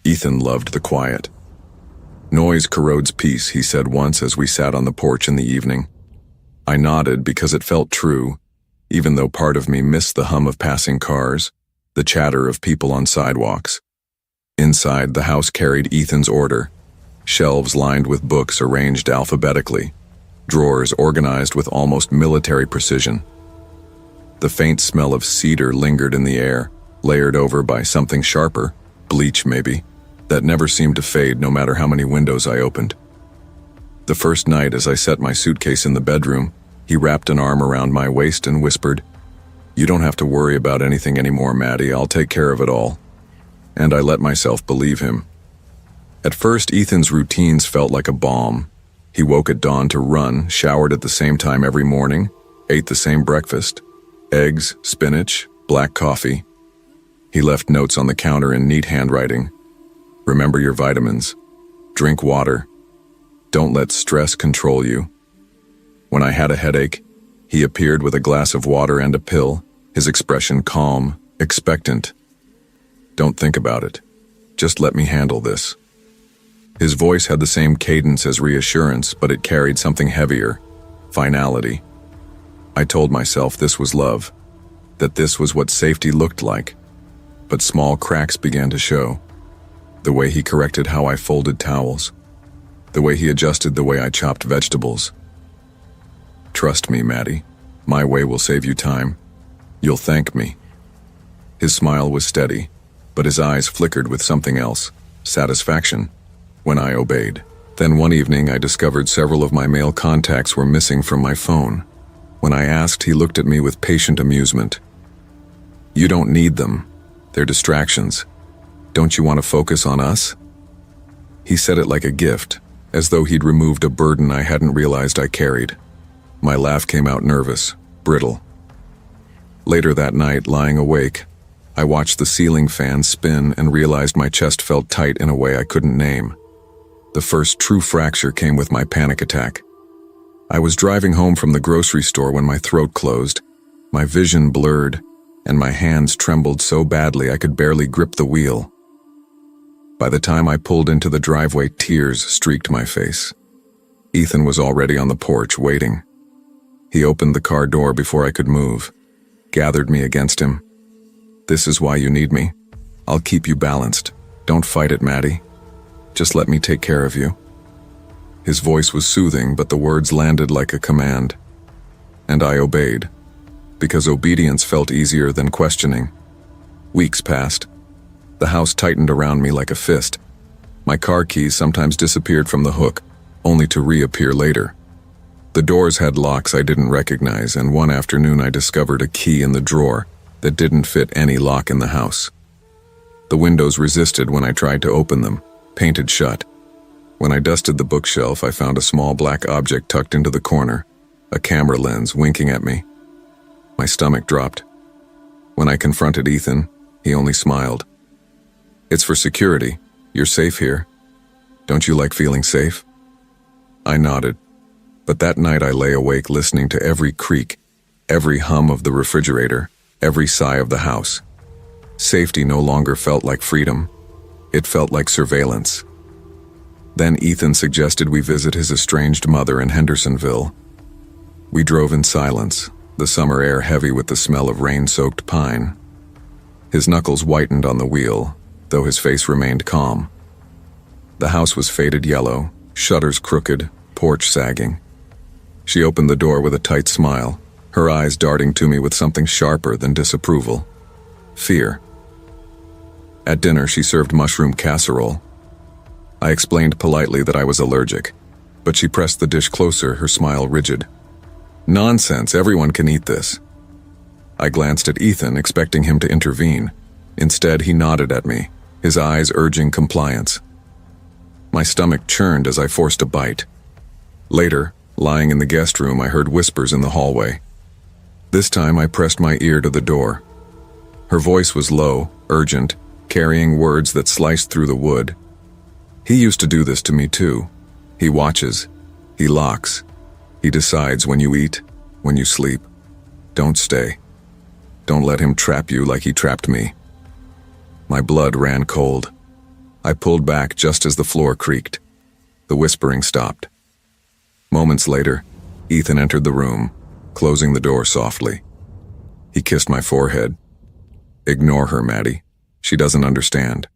Ethan loved the quiet. "Noise corrodes peace," he said once as we sat on the porch in the evening. I nodded because it felt true, even though part of me missed the hum of passing cars, the chatter of people on sidewalks. Inside, the house carried Ethan's order, shelves lined with books arranged alphabetically, drawers organized with almost military precision. The faint smell of cedar lingered in the air, layered over by something sharper, bleach maybe, that never seemed to fade no matter how many windows I opened. The first night, as I set my suitcase in the bedroom, he wrapped an arm around my waist and whispered, "You don't have to worry about anything anymore, Maddie. I'll take care of it all." And I let myself believe him. At first, Ethan's routines felt like a balm. He woke at dawn to run, showered at the same time every morning, ate the same breakfast, eggs, spinach, black coffee. He left notes on the counter in neat handwriting. "Remember your vitamins. Drink water. Don't let stress control you." When I had a headache, he appeared with a glass of water and a pill, his expression calm, expectant. "Don't think about it. Just let me handle this." His voice had the same cadence as reassurance, but it carried something heavier, finality. I told myself this was love, that this was what safety looked like. But small cracks began to show. The way he corrected how I folded towels. The way he adjusted the way I chopped vegetables. "Trust me, Maddie. My way will save you time. You'll thank me." His smile was steady, but his eyes flickered with something else, satisfaction, when I obeyed. Then one evening I discovered several of my male contacts were missing from my phone. When I asked, he looked at me with patient amusement. "You don't need them. They're distractions. Don't you want to focus on us?" He said it like a gift, as though he'd removed a burden I hadn't realized I carried. My laugh came out nervous, brittle. Later that night, lying awake, I watched the ceiling fan spin and realized my chest felt tight in a way I couldn't name. The first true fracture came with my panic attack. I was driving home from the grocery store when my throat closed, my vision blurred, and my hands trembled so badly I could barely grip the wheel. By the time I pulled into the driveway, tears streaked my face. Ethan was already on the porch, waiting. He opened the car door before I could move, gathered me against him. "This is why you need me. I'll keep you balanced. Don't fight it, Maddie. Just let me take care of you." His voice was soothing, but the words landed like a command. And I obeyed, because obedience felt easier than questioning. Weeks passed. The house tightened around me like a fist. My car keys sometimes disappeared from the hook, only to reappear later. The doors had locks I didn't recognize, and one afternoon I discovered a key in the drawer that didn't fit any lock in the house. The windows resisted when I tried to open them, painted shut. When I dusted the bookshelf, I found a small black object tucked into the corner, a camera lens winking at me. My stomach dropped. When I confronted Ethan, he only smiled. "It's for security. You're safe here. Don't you like feeling safe?" I nodded, but that night I lay awake listening to every creak, every hum of the refrigerator, every sigh of the house. Safety no longer felt like freedom. It felt like surveillance. Then Ethan suggested we visit his estranged mother in Hendersonville. We drove in silence, the summer air heavy with the smell of rain-soaked pine. His knuckles whitened on the wheel, though his face remained calm. The house was faded yellow, shutters crooked, porch sagging. She opened the door with a tight smile, her eyes darting to me with something sharper than disapproval. Fear. At dinner, she served mushroom casserole. I explained politely that I was allergic, but she pressed the dish closer, her smile rigid. "Nonsense, everyone can eat this." I glanced at Ethan, expecting him to intervene. Instead, he nodded at me, his eyes urging compliance. My stomach churned as I forced a bite. Later, lying in the guest room, I heard whispers in the hallway. This time, I pressed my ear to the door. Her voice was low, urgent, carrying words that sliced through the wood. "He used to do this to me too. He watches. He locks. He decides when you eat, when you sleep. Don't stay. Don't let him trap you like he trapped me." My blood ran cold. I pulled back just as the floor creaked. The whispering stopped. Moments later, Ethan entered the room, closing the door softly. He kissed my forehead. "Ignore her, Maddie. She doesn't understand.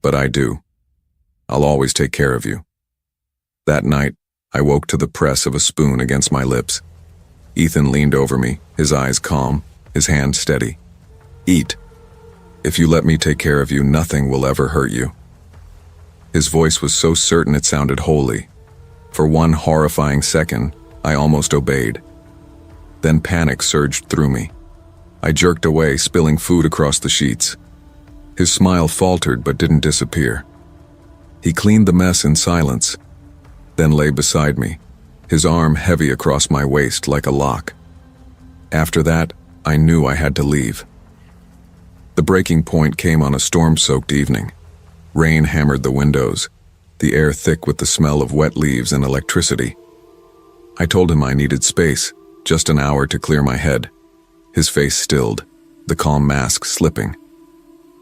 But I do. I'll always take care of you." That night, I woke to the press of a spoon against my lips. Ethan leaned over me, his eyes calm, his hand steady. "Eat. If you let me take care of you, nothing will ever hurt you." His voice was so certain it sounded holy. For one horrifying second, I almost obeyed. Then panic surged through me. I jerked away, spilling food across the sheets. His smile faltered but didn't disappear. He cleaned the mess in silence, then lay beside me, his arm heavy across my waist like a lock. After that, I knew I had to leave. The breaking point came on a storm-soaked evening. Rain hammered the windows, the air thick with the smell of wet leaves and electricity. I told him I needed space, just an hour to clear my head. His face stilled, the calm mask slipping.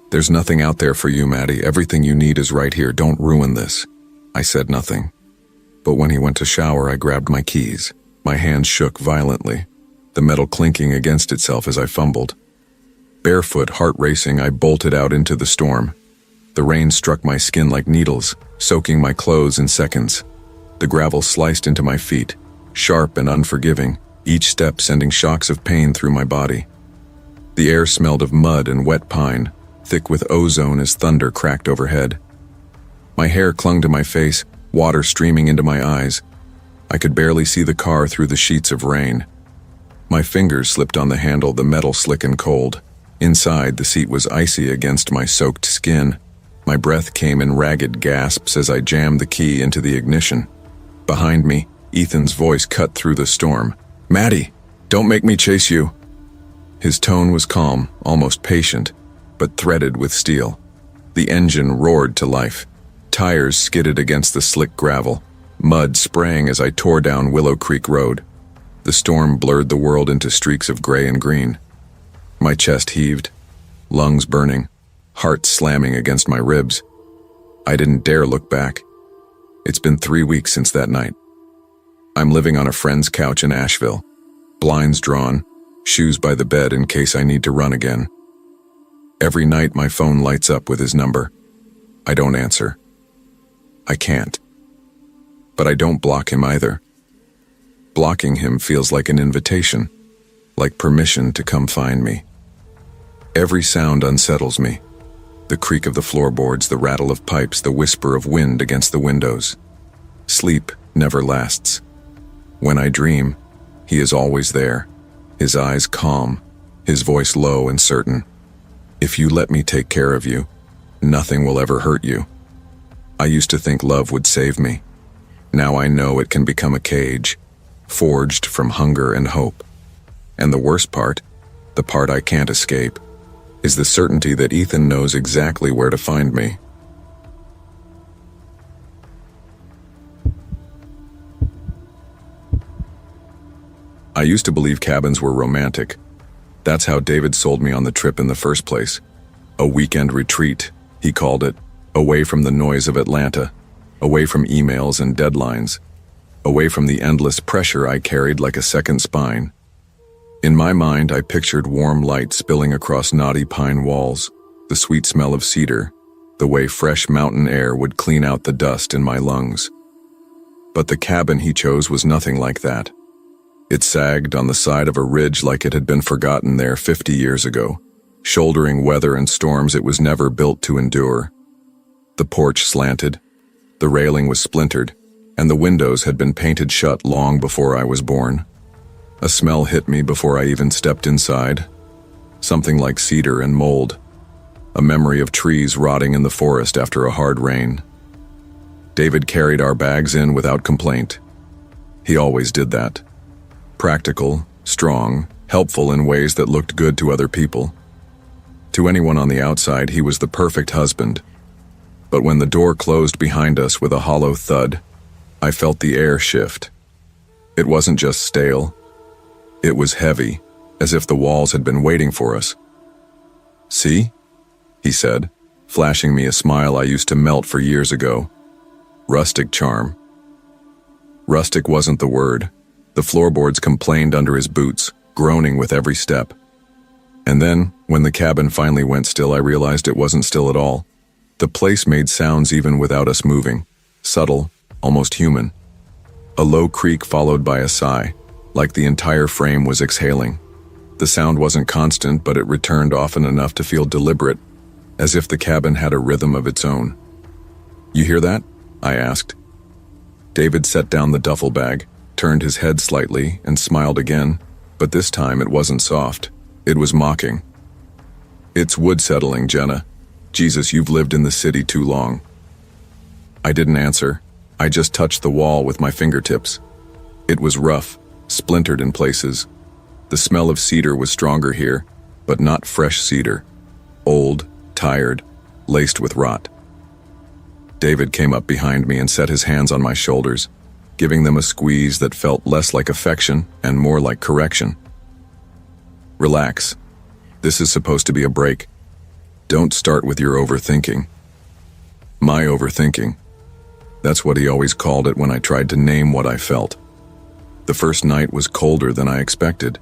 "There's nothing out there for you, Maddie. Everything you need is right here. Don't ruin this." I said nothing. But when he went to shower, I grabbed my keys. My hands shook violently, the metal clinking against itself as I fumbled. Barefoot, heart racing, I bolted out into the storm. The rain struck my skin like needles, soaking my clothes in seconds. The gravel sliced into my feet, sharp and unforgiving, each step sending shocks of pain through my body. The air smelled of mud and wet pine, thick with ozone as thunder cracked overhead. My hair clung to my face, water streaming into my eyes. I could barely see the car through the sheets of rain. My fingers slipped on the handle, the metal slick and cold. Inside, the seat was icy against my soaked skin. My breath came in ragged gasps as I jammed the key into the ignition. Behind me, Ethan's voice cut through the storm. "Maddie, don't make me chase you." His tone was calm, almost patient, but threaded with steel. The engine roared to life. Tires skidded against the slick gravel. Mud sprang as I tore down Willow Creek Road. The storm blurred the world into streaks of gray and green. My chest heaved, lungs burning, heart slamming against my ribs. I didn't dare look back. It's been 3 weeks since that night. I'm living on a friend's couch in Asheville, blinds drawn, shoes by the bed in case I need to run again. Every night my phone lights up with his number. I don't answer. I can't. But I don't block him either. Blocking him feels like an invitation, like permission to come find me. Every sound unsettles me. The creak of the floorboards, the rattle of pipes, the whisper of wind against the windows. Sleep never lasts. When I dream, he is always there, his eyes calm, his voice low and certain. If you let me take care of you, nothing will ever hurt you. I used to think love would save me. Now I know it can become a cage, forged from hunger and hope. And the worst part, the part I can't escape, is the certainty that Ethan knows exactly where to find me. I used to believe cabins were romantic. That's how David sold me on the trip in the first place. A weekend retreat, he called it, away from the noise of Atlanta, away from emails and deadlines, away from the endless pressure I carried like a second spine. In my mind, I pictured warm light spilling across knotty pine walls, the sweet smell of cedar, the way fresh mountain air would clean out the dust in my lungs. But the cabin he chose was nothing like that. It sagged on the side of a ridge like it had been forgotten there 50 years ago, shouldering weather and storms it was never built to endure. The porch slanted, the railing was splintered, and the windows had been painted shut long before I was born. A smell hit me before I even stepped inside, something like cedar and mold, a memory of trees rotting in the forest after a hard rain. David carried our bags in without complaint. He always did that. Practical, strong, helpful in ways that looked good to other people. To anyone on the outside, he was the perfect husband. But when the door closed behind us with a hollow thud, I felt the air shift. It wasn't just stale. It was heavy, as if the walls had been waiting for us. "See?" he said, flashing me a smile I used to melt for years ago. Rustic charm. Rustic wasn't the word. The floorboards complained under his boots, groaning with every step. And then, when the cabin finally went still, I realized it wasn't still at all. The place made sounds even without us moving, subtle, almost human. A low creak followed by a sigh, like the entire frame was exhaling. The sound wasn't constant, but it returned often enough to feel deliberate, as if the cabin had a rhythm of its own. "You hear that?" I asked. David set down the duffel bag, turned his head slightly, and smiled again, but this time it wasn't soft. It was mocking. "It's wood settling, Jenna. Jesus, you've lived in the city too long." I didn't answer. I just touched the wall with my fingertips. It was rough, splintered in places. The smell of cedar was stronger here, but not fresh cedar. Old, tired, laced with rot. David came up behind me and set his hands on my shoulders, giving them a squeeze that felt less like affection and more like correction. "Relax. This is supposed to be a break. Don't start with your overthinking." My overthinking. That's what he always called it when I tried to name what I felt. The first night was colder than I expected.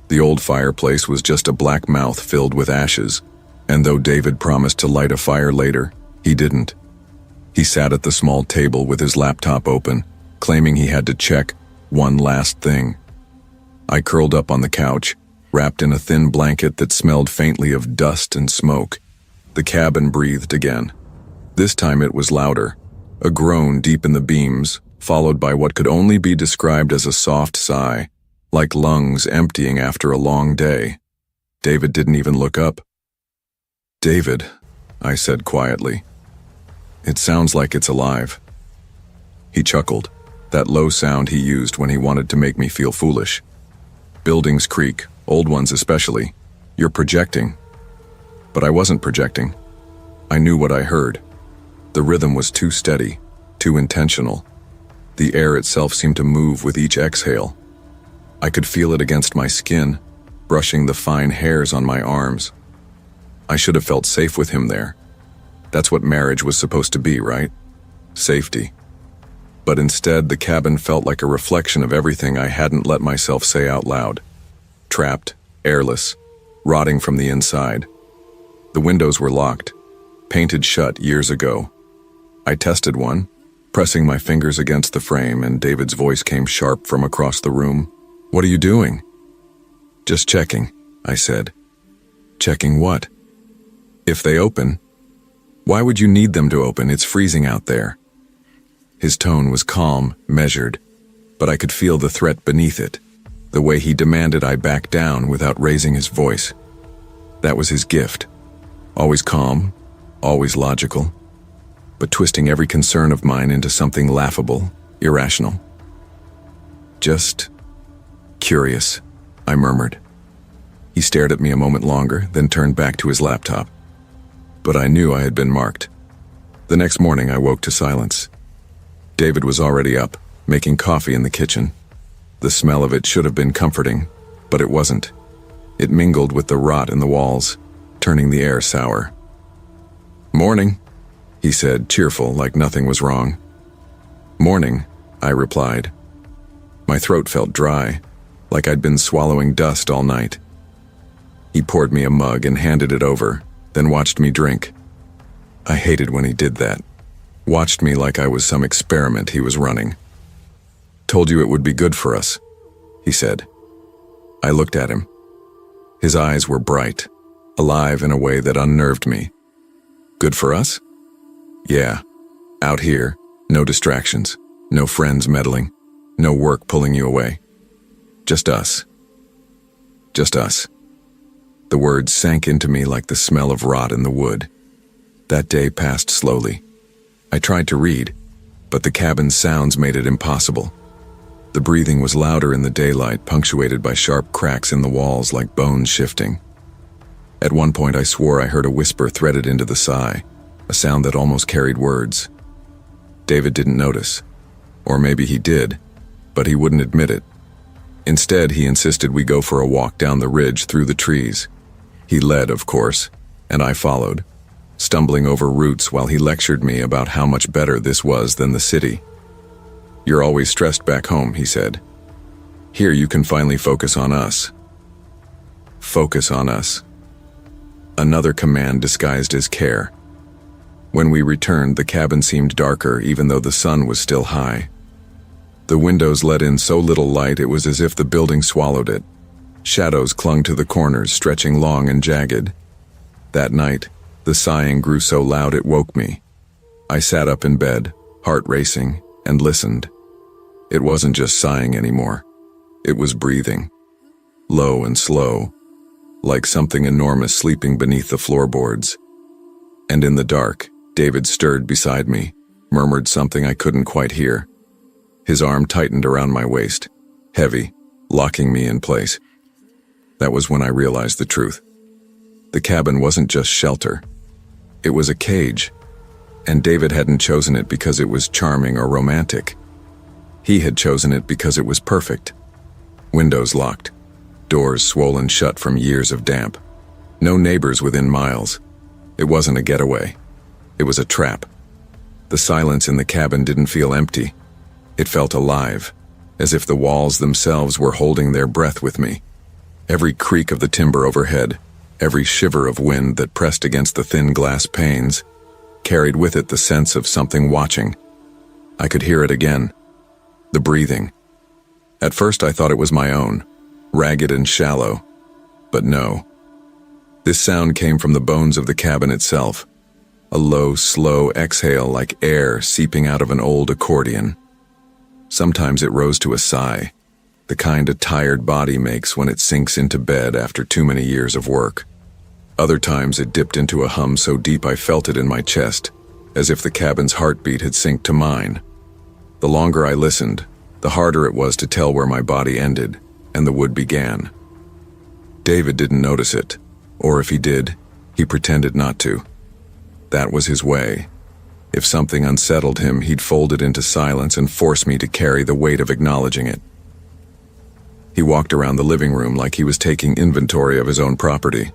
The old fireplace was just a black mouth filled with ashes, and though David promised to light a fire later, he didn't. He sat at the small table with his laptop open, claiming he had to check one last thing. I curled up on the couch, wrapped in a thin blanket that smelled faintly of dust and smoke. The cabin breathed again. This time it was louder, a groan deep in the beams, followed by what could only be described as a soft sigh, like lungs emptying after a long day. David didn't even look up. "David," I said quietly. "It sounds like it's alive." He chuckled, that low sound he used when he wanted to make me feel foolish. "Buildings creak, old ones especially. You're projecting." But I wasn't projecting. I knew what I heard. The rhythm was too steady, too intentional. The air itself seemed to move with each exhale. I could feel it against my skin, brushing the fine hairs on my arms. I should have felt safe with him there. That's what marriage was supposed to be, right? Safety. But instead, the cabin felt like a reflection of everything I hadn't let myself say out loud. Trapped, airless, rotting from the inside. The windows were locked, painted shut years ago. I tested one, pressing my fingers against the frame, and David's voice came sharp from across the room. "What are you doing?" "Just checking," I said. "Checking what?" "If they open." "Why would you need them to open? It's freezing out there." His tone was calm, measured, but I could feel the threat beneath it, the way he demanded I back down without raising his voice. That was his gift. Always calm, always logical, but twisting every concern of mine into something laughable, irrational. "Just curious," I murmured. He stared at me a moment longer, then turned back to his laptop. But I knew I had been marked. The next morning I woke to silence. David was already up, making coffee in the kitchen. The smell of it should have been comforting, but it wasn't. It mingled with the rot in the walls, turning the air sour. "Morning," he said, cheerful, like nothing was wrong. "Morning," I replied. My throat felt dry, like I'd been swallowing dust all night. He poured me a mug and handed it over, then watched me drink. I hated when he did that. Watched me like I was some experiment he was running. "Told you it would be good for us," he said. I looked at him. His eyes were bright, alive in a way that unnerved me. "Good for us?" "Yeah. Out here, no distractions, no friends meddling, no work pulling you away. Just us. Just us." The words sank into me like the smell of rot in the wood. That day passed slowly. I tried to read, but the cabin's sounds made it impossible. The breathing was louder in the daylight, punctuated by sharp cracks in the walls like bones shifting. At one point I swore I heard a whisper threaded into the sigh, a sound that almost carried words. David didn't notice. Or maybe he did, but he wouldn't admit it. Instead, he insisted we go for a walk down the ridge through the trees. He led, of course, and I followed, stumbling over roots while he lectured me about how much better this was than the city. "You're always stressed back home," he said. "Here you can finally focus on us." Focus on us. Another command disguised as care. When we returned, the cabin seemed darker even though the sun was still high. The windows let in so little light it was as if the building swallowed it. Shadows clung to the corners, stretching long and jagged. That night, the sighing grew so loud it woke me. I sat up in bed, heart racing, and listened. It wasn't just sighing anymore. It was breathing. Low and slow, like something enormous sleeping beneath the floorboards. And in the dark, David stirred beside me, murmured something I couldn't quite hear. His arm tightened around my waist, heavy, locking me in place. That was when I realized the truth. The cabin wasn't just shelter. It was a cage, and David hadn't chosen it because it was charming or romantic. He had chosen it because it was perfect. Windows locked, doors swollen shut from years of damp. No neighbors within miles. It wasn't a getaway. It was a trap. The silence in the cabin didn't feel empty. It felt alive, as if the walls themselves were holding their breath with me. Every creak of the timber overhead, every shiver of wind that pressed against the thin glass panes, carried with it the sense of something watching. I could hear it again. The breathing. At first I thought it was my own, ragged and shallow. But no. This sound came from the bones of the cabin itself. A low, slow exhale like air seeping out of an old accordion. Sometimes it rose to a sigh, the kind a tired body makes when it sinks into bed after too many years of work. Other times it dipped into a hum so deep I felt it in my chest, as if the cabin's heartbeat had synced to mine. The longer I listened, the harder it was to tell where my body ended and the wood began. David didn't notice it, or if he did, he pretended not to. That was his way. If something unsettled him, he'd fold it into silence and force me to carry the weight of acknowledging it. He walked around the living room like he was taking inventory of his own property,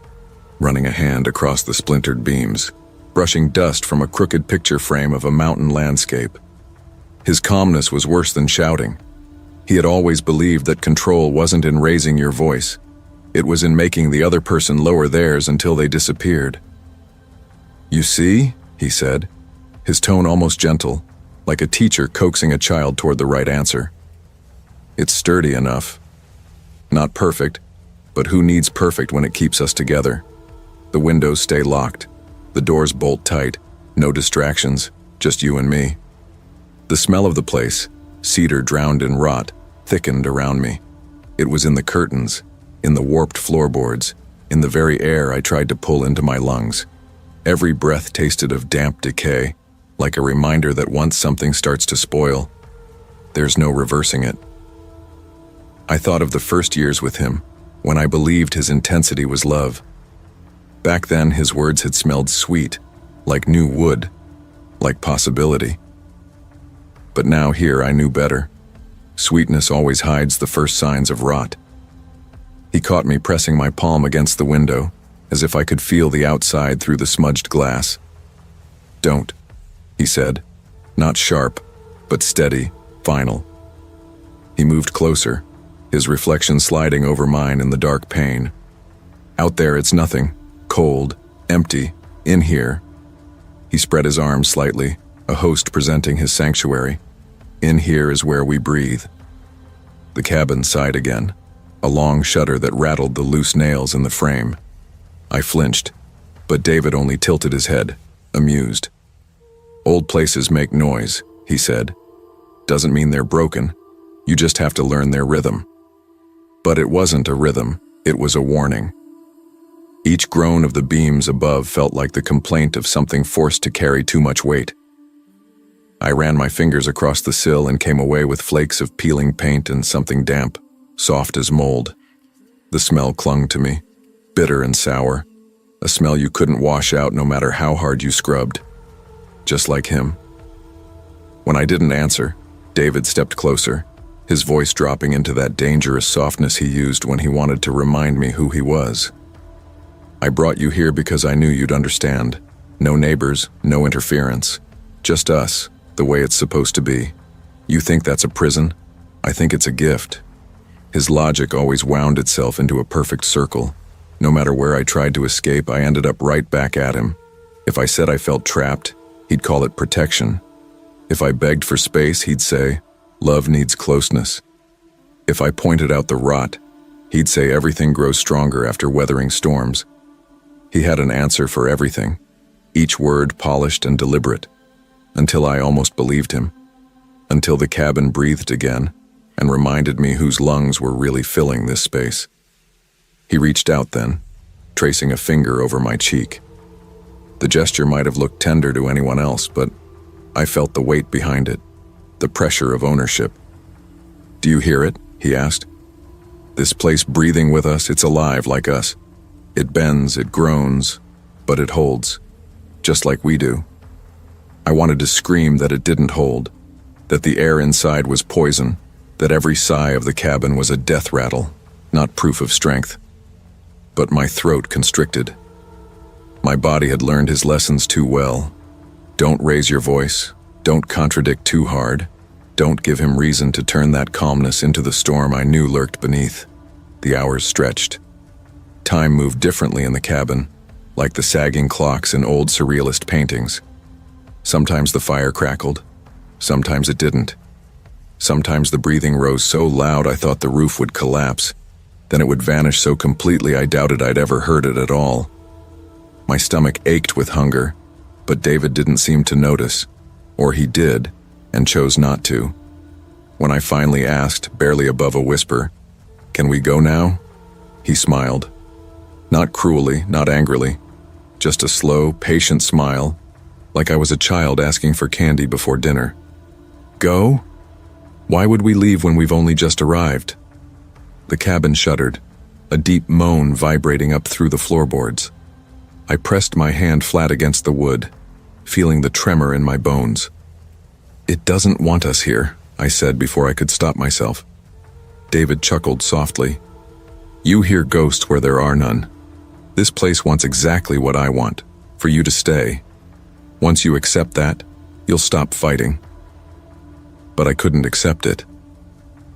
running a hand across the splintered beams, brushing dust from a crooked picture frame of a mountain landscape. His calmness was worse than shouting. He had always believed that control wasn't in raising your voice. It was in making the other person lower theirs until they disappeared. "You see?" he said, his tone almost gentle, like a teacher coaxing a child toward the right answer. "It's sturdy enough. Not perfect, but who needs perfect when it keeps us together? The windows stay locked, the doors bolt tight, no distractions, just you and me." The smell of the place, cedar drowned in rot, thickened around me. It was in the curtains, in the warped floorboards, in the very air I tried to pull into my lungs. Every breath tasted of damp decay, like a reminder that once something starts to spoil, there's no reversing it. I thought of the first years with him, when I believed his intensity was love. Back then, his words had smelled sweet, like new wood, like possibility. But now here I knew better. Sweetness always hides the first signs of rot. He caught me pressing my palm against the window, as if I could feel the outside through the smudged glass. "Don't," he said, not sharp, but steady, final. He moved closer, his reflection sliding over mine in the dark pane. "Out there it's nothing, cold, empty. In here." He spread his arms slightly, a host presenting his sanctuary. "In here is where we breathe." The cabin sighed again, a long shudder that rattled the loose nails in the frame. I flinched, but David only tilted his head, amused. "Old places make noise," he said. "Doesn't mean they're broken. You just have to learn their rhythm." But it wasn't a rhythm, it was a warning. Each groan of the beams above felt like the complaint of something forced to carry too much weight. I ran my fingers across the sill and came away with flakes of peeling paint and something damp, soft as mold. The smell clung to me, bitter and sour, a smell you couldn't wash out no matter how hard you scrubbed. Just like him. When I didn't answer, David stepped closer, his voice dropping into that dangerous softness he used when he wanted to remind me who he was. "I brought you here because I knew you'd understand. No neighbors, no interference. Just us, the way it's supposed to be. You think that's a prison? I think it's a gift." His logic always wound itself into a perfect circle. No matter where I tried to escape, I ended up right back at him. If I said I felt trapped, he'd call it protection. If I begged for space, he'd say, "Love needs closeness." If I pointed out the rot, he'd say everything grows stronger after weathering storms. He had an answer for everything, each word polished and deliberate, until I almost believed him, until the cabin breathed again and reminded me whose lungs were really filling this space. He reached out then, tracing a finger over my cheek. The gesture might have looked tender to anyone else, but I felt the weight behind it, the pressure of ownership. "Do you hear it?" he asked. "This place breathing with us, it's alive like us. It bends, it groans, but it holds, just like we do." I wanted to scream that it didn't hold, that the air inside was poison, that every sigh of the cabin was a death rattle, not proof of strength. But my throat constricted. My body had learned his lessons too well. Don't raise your voice, don't contradict too hard, don't give him reason to turn that calmness into the storm I knew lurked beneath. The hours stretched. Time moved differently in the cabin, like the sagging clocks in old surrealist paintings. Sometimes the fire crackled, sometimes it didn't. Sometimes the breathing rose so loud I thought the roof would collapse, then it would vanish so completely I doubted I'd ever heard it at all. My stomach ached with hunger, but David didn't seem to notice, or he did, and chose not to. When I finally asked, barely above a whisper, "Can we go now?" he smiled. Not cruelly, not angrily, just a slow, patient smile, like I was a child asking for candy before dinner. "Go? Why would we leave when we've only just arrived?" The cabin shuddered, a deep moan vibrating up through the floorboards. I pressed my hand flat against the wood. feeling the tremor in my bones. "It doesn't want us here," I said before I could stop myself. David chuckled softly. "You hear ghosts where there are none. This place wants exactly what I want, for you to stay. Once you accept that, you'll stop fighting." But I couldn't accept it.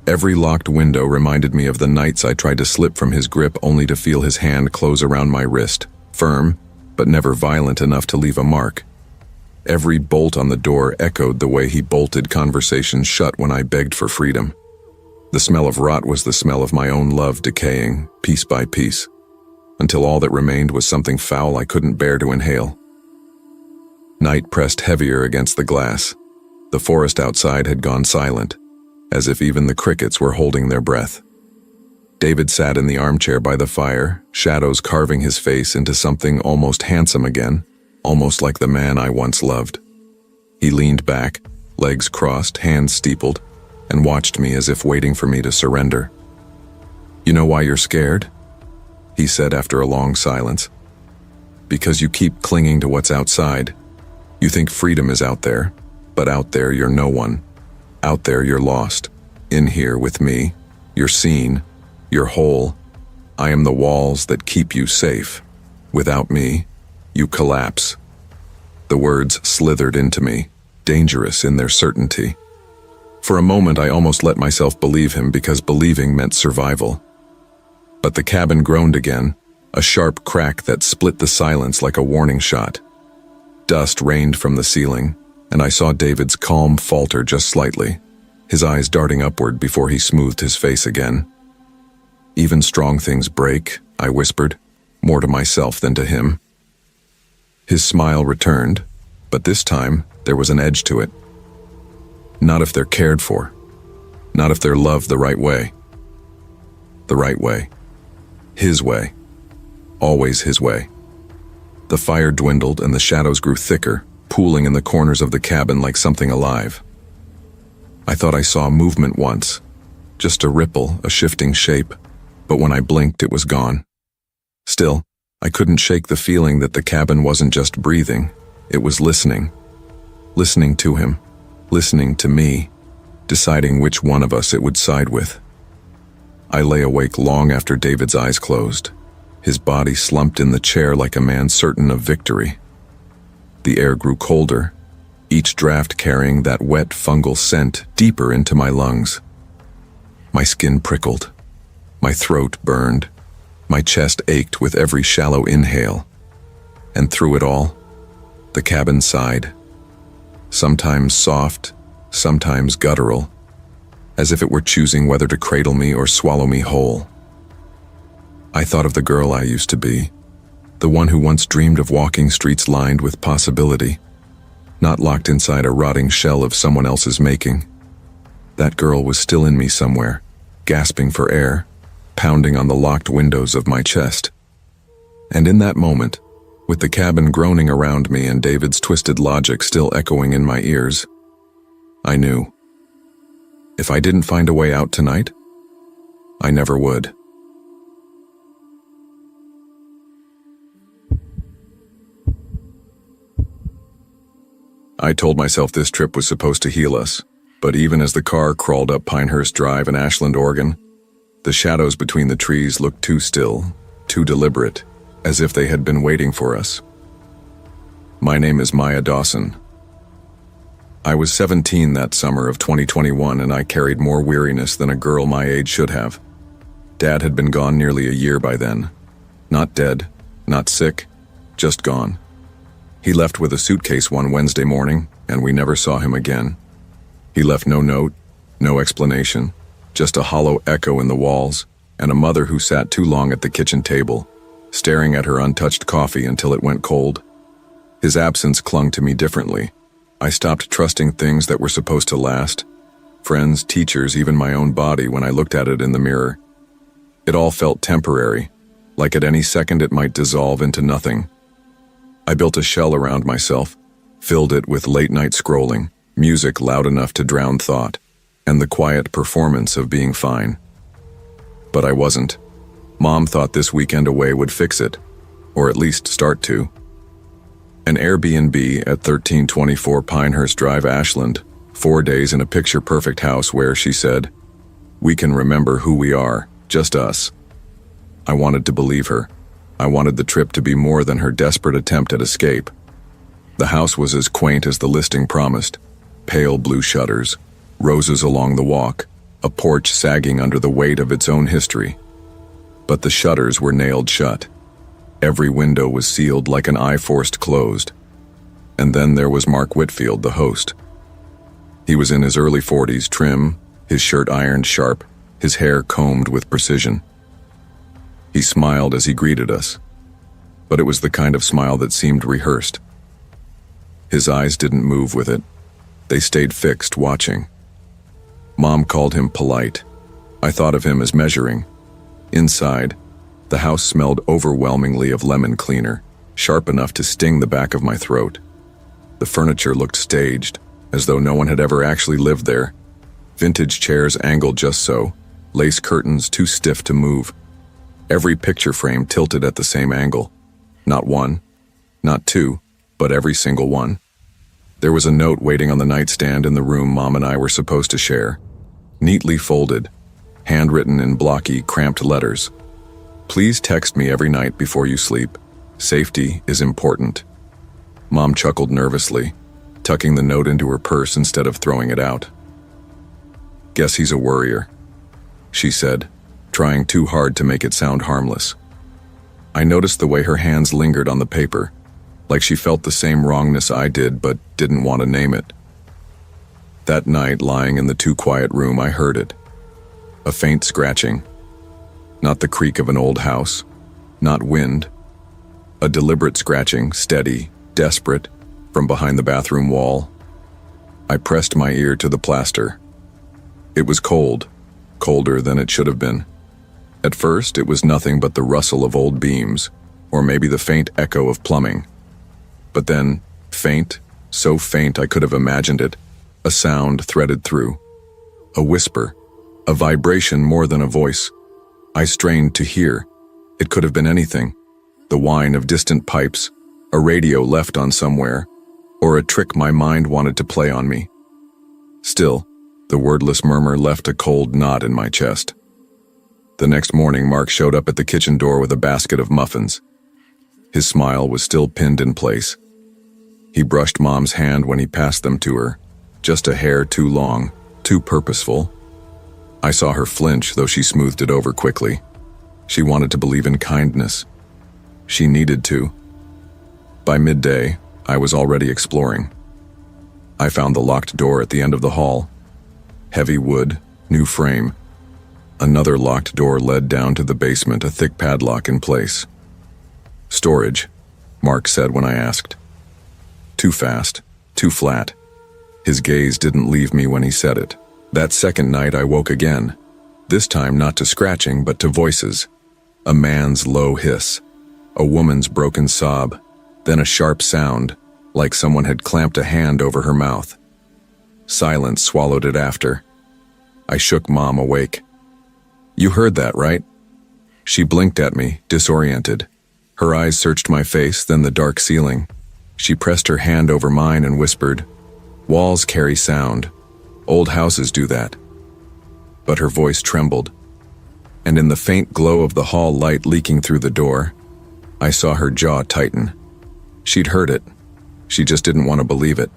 Every locked window reminded me of the nights I tried to slip from his grip only to feel his hand close around my wrist, firm, but never violent enough to leave a mark. Every bolt on the door echoed the way he bolted conversations shut when I begged for freedom. The smell of rot was the smell of my own love decaying, piece by piece, until all that remained was something foul I couldn't bear to inhale. Night pressed heavier against the glass. The forest outside had gone silent, as if even the crickets were holding their breath. David sat in the armchair by the fire, shadows carving his face into something almost handsome again, almost like the man I once loved. He leaned back, legs crossed, hands steepled, and watched me as if waiting for me to surrender. "You know why you're scared?" he said after a long silence. "Because you keep clinging to what's outside. You think freedom is out there, but out there you're no one. Out there you're lost. In here with me, you're seen, you're whole. I am the walls that keep you safe. Without me, you collapse." The words slithered into me, dangerous in their certainty. For a moment I almost let myself believe him because believing meant survival. But the cabin groaned again, a sharp crack that split the silence like a warning shot. Dust rained from the ceiling, and I saw David's calm falter just slightly, his eyes darting upward before he smoothed his face again. "Even strong things break," I whispered, more to myself than to him. His smile returned, but this time there was an edge to it. "Not if they're cared for. Not if they're loved the right way." The right way. His way. Always his way. The fire dwindled and the shadows grew thicker, pooling in the corners of the cabin like something alive. I thought I saw movement once, just a ripple, a shifting shape, but when I blinked it was gone. Still, I couldn't shake the feeling that the cabin wasn't just breathing, it was listening. Listening to him, listening to me, deciding which one of us it would side with. I lay awake long after David's eyes closed, his body slumped in the chair like a man certain of victory. The air grew colder, each draft carrying that wet fungal scent deeper into my lungs. My skin prickled, my throat burned, my chest ached with every shallow inhale. And through it all, the cabin sighed, sometimes soft, sometimes guttural, as if it were choosing whether to cradle me or swallow me whole. I thought of the girl I used to be, the one who once dreamed of walking streets lined with possibility, not locked inside a rotting shell of someone else's making. That girl was still in me somewhere, gasping for air, pounding on the locked windows of my chest. And in that moment, with the cabin groaning around me and David's twisted logic still echoing in my ears, I knew. If I didn't find a way out tonight, I never would. I told myself this trip was supposed to heal us, but even as the car crawled up Pinehurst Drive in Ashland, Oregon, the shadows between the trees looked too still, too deliberate, as if they had been waiting for us. My name is Maya Dawson. I was 17 that summer of 2021 and I carried more weariness than a girl my age should have. Dad had been gone nearly a year by then. Not dead, not sick, just gone. He left with a suitcase one Wednesday morning, and we never saw him again. He left no note, no explanation, just a hollow echo in the walls, and a mother who sat too long at the kitchen table, staring at her untouched coffee until it went cold. His absence clung to me differently. I stopped trusting things that were supposed to last. Friends, teachers, even my own body when I looked at it in the mirror. It all felt temporary, like at any second it might dissolve into nothing. I built a shell around myself, filled it with late-night scrolling, music loud enough to drown thought, and the quiet performance of being fine. But I wasn't. Mom thought this weekend away would fix it, or at least start to. An Airbnb at 1324 Pinehurst Drive, Ashland, 4 days in a picture-perfect house where, she said, we can remember who we are, just us. I wanted to believe her. I wanted the trip to be more than her desperate attempt at escape. The house was as quaint as the listing promised. Pale blue shutters, roses along the walk, a porch sagging under the weight of its own history. But the shutters were nailed shut. Every window was sealed like an eye forced closed. And then there was Mark Whitfield, the host. He was in his early 40s, trim, his shirt ironed sharp, his hair combed with precision. He smiled as he greeted us, but it was the kind of smile that seemed rehearsed. His eyes didn't move with it. They stayed fixed, watching. Mom called him polite. I thought of him as measuring. Inside, the house smelled overwhelmingly of lemon cleaner, sharp enough to sting the back of my throat. The furniture looked staged, as though no one had ever actually lived there. Vintage chairs angled just so, lace curtains too stiff to move. Every picture frame tilted at the same angle. Not one, not two, but every single one. There was a note waiting on the nightstand in the room Mom and I were supposed to share. Neatly folded, handwritten in blocky, cramped letters. Please text me every night before you sleep. Safety is important. Mom chuckled nervously, tucking the note into her purse instead of throwing it out. Guess he's a worrier, she said, trying too hard to make it sound harmless. I noticed the way her hands lingered on the paper, like she felt the same wrongness I did but didn't want to name it. That night, lying in the too quiet room, I heard it. A faint scratching. Not the creak of an old house, not wind. A deliberate scratching, steady, desperate, from behind the bathroom wall. I pressed my ear to the plaster. It was cold, colder than it should have been. At first, it was nothing but the rustle of old beams, or maybe the faint echo of plumbing. But then, faint, so faint I could have imagined it, a sound threaded through. A whisper, a vibration more than a voice. I strained to hear. It could have been anything. The whine of distant pipes, a radio left on somewhere, or a trick my mind wanted to play on me. Still, the wordless murmur left a cold knot in my chest. The next morning, Mark showed up at the kitchen door with a basket of muffins. His smile was still pinned in place. He brushed Mom's hand when he passed them to her, just a hair too long, too purposeful. I saw her flinch, though she smoothed it over quickly. She wanted to believe in kindness. She needed to. By midday, I was already exploring. I found the locked door at the end of the hall. Heavy wood, new frame. Another locked door led down to the basement, a thick padlock in place. Storage, Mark said when I asked. Too fast, too flat. His gaze didn't leave me when he said it. That second night I woke again, this time not to scratching but to voices. A man's low hiss, a woman's broken sob, then a sharp sound, like someone had clamped a hand over her mouth. Silence swallowed it after. I shook Mom awake. You heard that, right? She blinked at me, disoriented. Her eyes searched my face, then the dark ceiling. She pressed her hand over mine and whispered, "Walls carry sound. Old houses do that." But her voice trembled, and in the faint glow of the hall light leaking through the door, I saw her jaw tighten. She'd heard it. She just didn't want to believe it.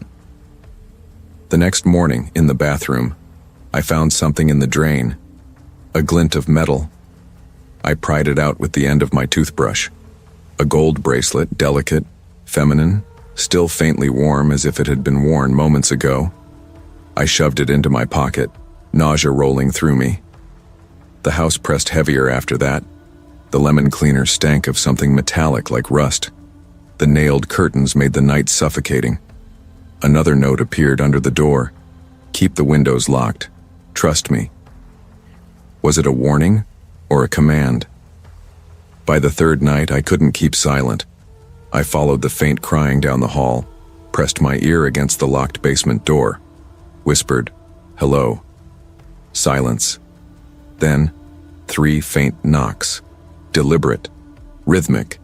The next morning, in the bathroom, I found something in the drain. A glint of metal. I pried it out with the end of my toothbrush. A gold bracelet, delicate, feminine, still faintly warm as if it had been worn moments ago. I shoved it into my pocket, nausea rolling through me. The house pressed heavier after that. The lemon cleaner stank of something metallic like rust. The nailed curtains made the night suffocating. Another note appeared under the door. Keep the windows locked. Trust me. Was it a warning or a command? By the third night, I couldn't keep silent. I followed the faint crying down the hall, pressed my ear against the locked basement door, whispered, "Hello." Silence. Then, 3 faint knocks, deliberate, rhythmic.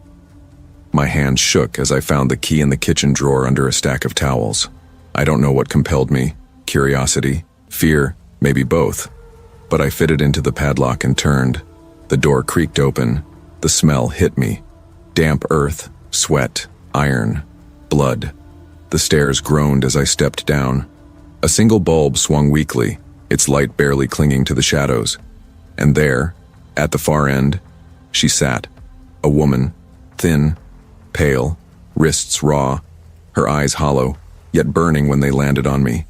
My hand shook as I found the key in the kitchen drawer under a stack of towels. I don't know what compelled me, curiosity, fear, maybe both. But I fitted into the padlock and turned. The door creaked open. The smell hit me. Damp earth, sweat, iron, blood. The stairs groaned as I stepped down. A single bulb swung weakly, its light barely clinging to the shadows. And there, at the far end, she sat. A woman, thin, pale, wrists raw, her eyes hollow, yet burning when they landed on me.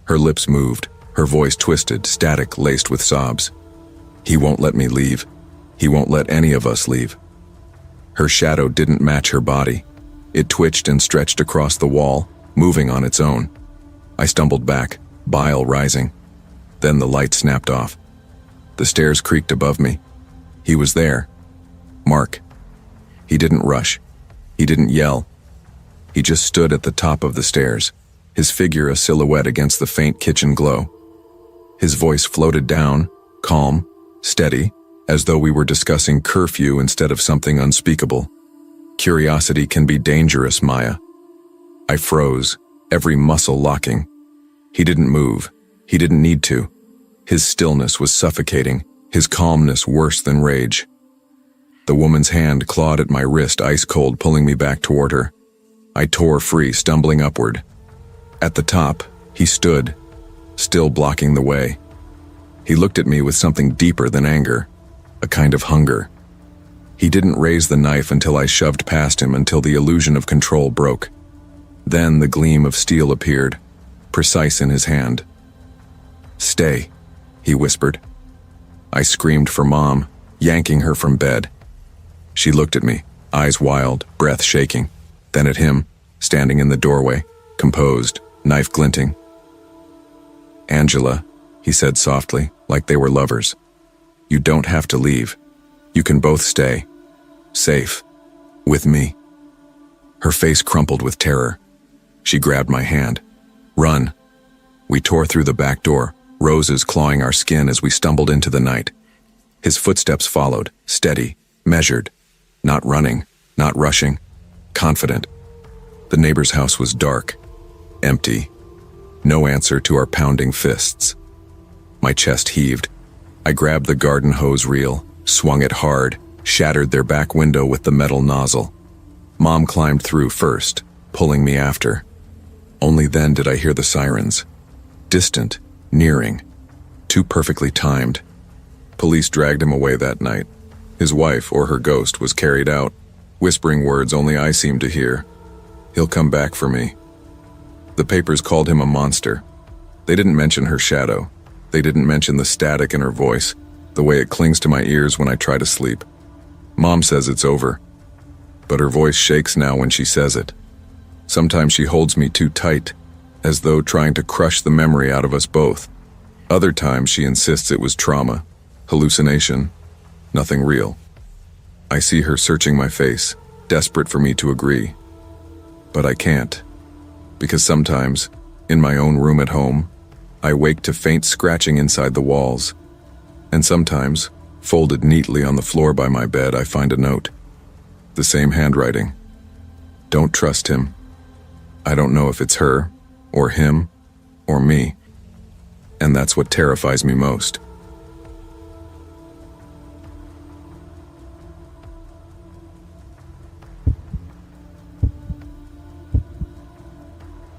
Her lips moved, her voice twisted, static laced with sobs. He won't let me leave. He won't let any of us leave. Her shadow didn't match her body. It twitched and stretched across the wall, moving on its own. I stumbled back, bile rising. Then the light snapped off. The stairs creaked above me. He was there. Mark. He didn't rush. He didn't yell. He just stood at the top of the stairs, his figure a silhouette against the faint kitchen glow. His voice floated down, calm, steady, as though we were discussing curfew instead of something unspeakable. Curiosity can be dangerous, Maya. I froze, every muscle locking. He didn't move. He didn't need to. His stillness was suffocating, his calmness worse than rage. The woman's hand clawed at my wrist, ice cold, pulling me back toward her. I tore free, stumbling upward. At the top, he stood, still blocking the way. He looked at me with something deeper than anger, a kind of hunger. He didn't raise the knife until I shoved past him, until the illusion of control broke. Then the gleam of steel appeared, precise in his hand. "Stay," he whispered. I screamed for Mom, yanking her from bed. She looked at me, eyes wild, breath shaking, then at him, standing in the doorway, composed, knife glinting. "Angela," he said softly, like they were lovers. "You don't have to leave. You can both stay. Safe. With me." Her face crumpled with terror. She grabbed my hand. "Run." We tore through the back door, roses clawing our skin as we stumbled into the night. His footsteps followed, steady, measured, not running, not rushing, confident. The neighbor's house was dark, empty. No answer to our pounding fists. My chest heaved. I grabbed the garden hose reel, swung it hard, shattered their back window with the metal nozzle. Mom climbed through first, pulling me after. Only then did I hear the sirens. Distant, nearing, too perfectly timed. Police dragged him away that night. His wife, or her ghost, was carried out, whispering words only I seemed to hear. "He'll come back for me." The papers called him a monster. They didn't mention her shadow. They didn't mention the static in her voice, the way it clings to my ears when I try to sleep. Mom says it's over, but her voice shakes now when she says it. Sometimes she holds me too tight, as though trying to crush the memory out of us both. Other times she insists it was trauma, hallucination, nothing real. I see her searching my face, desperate for me to agree. But I can't, because sometimes, in my own room at home, I wake to faint scratching inside the walls. And sometimes, folded neatly on the floor by my bed, I find a note. The same handwriting. "Don't trust him." I don't know if it's her, or him, or me. And that's what terrifies me most.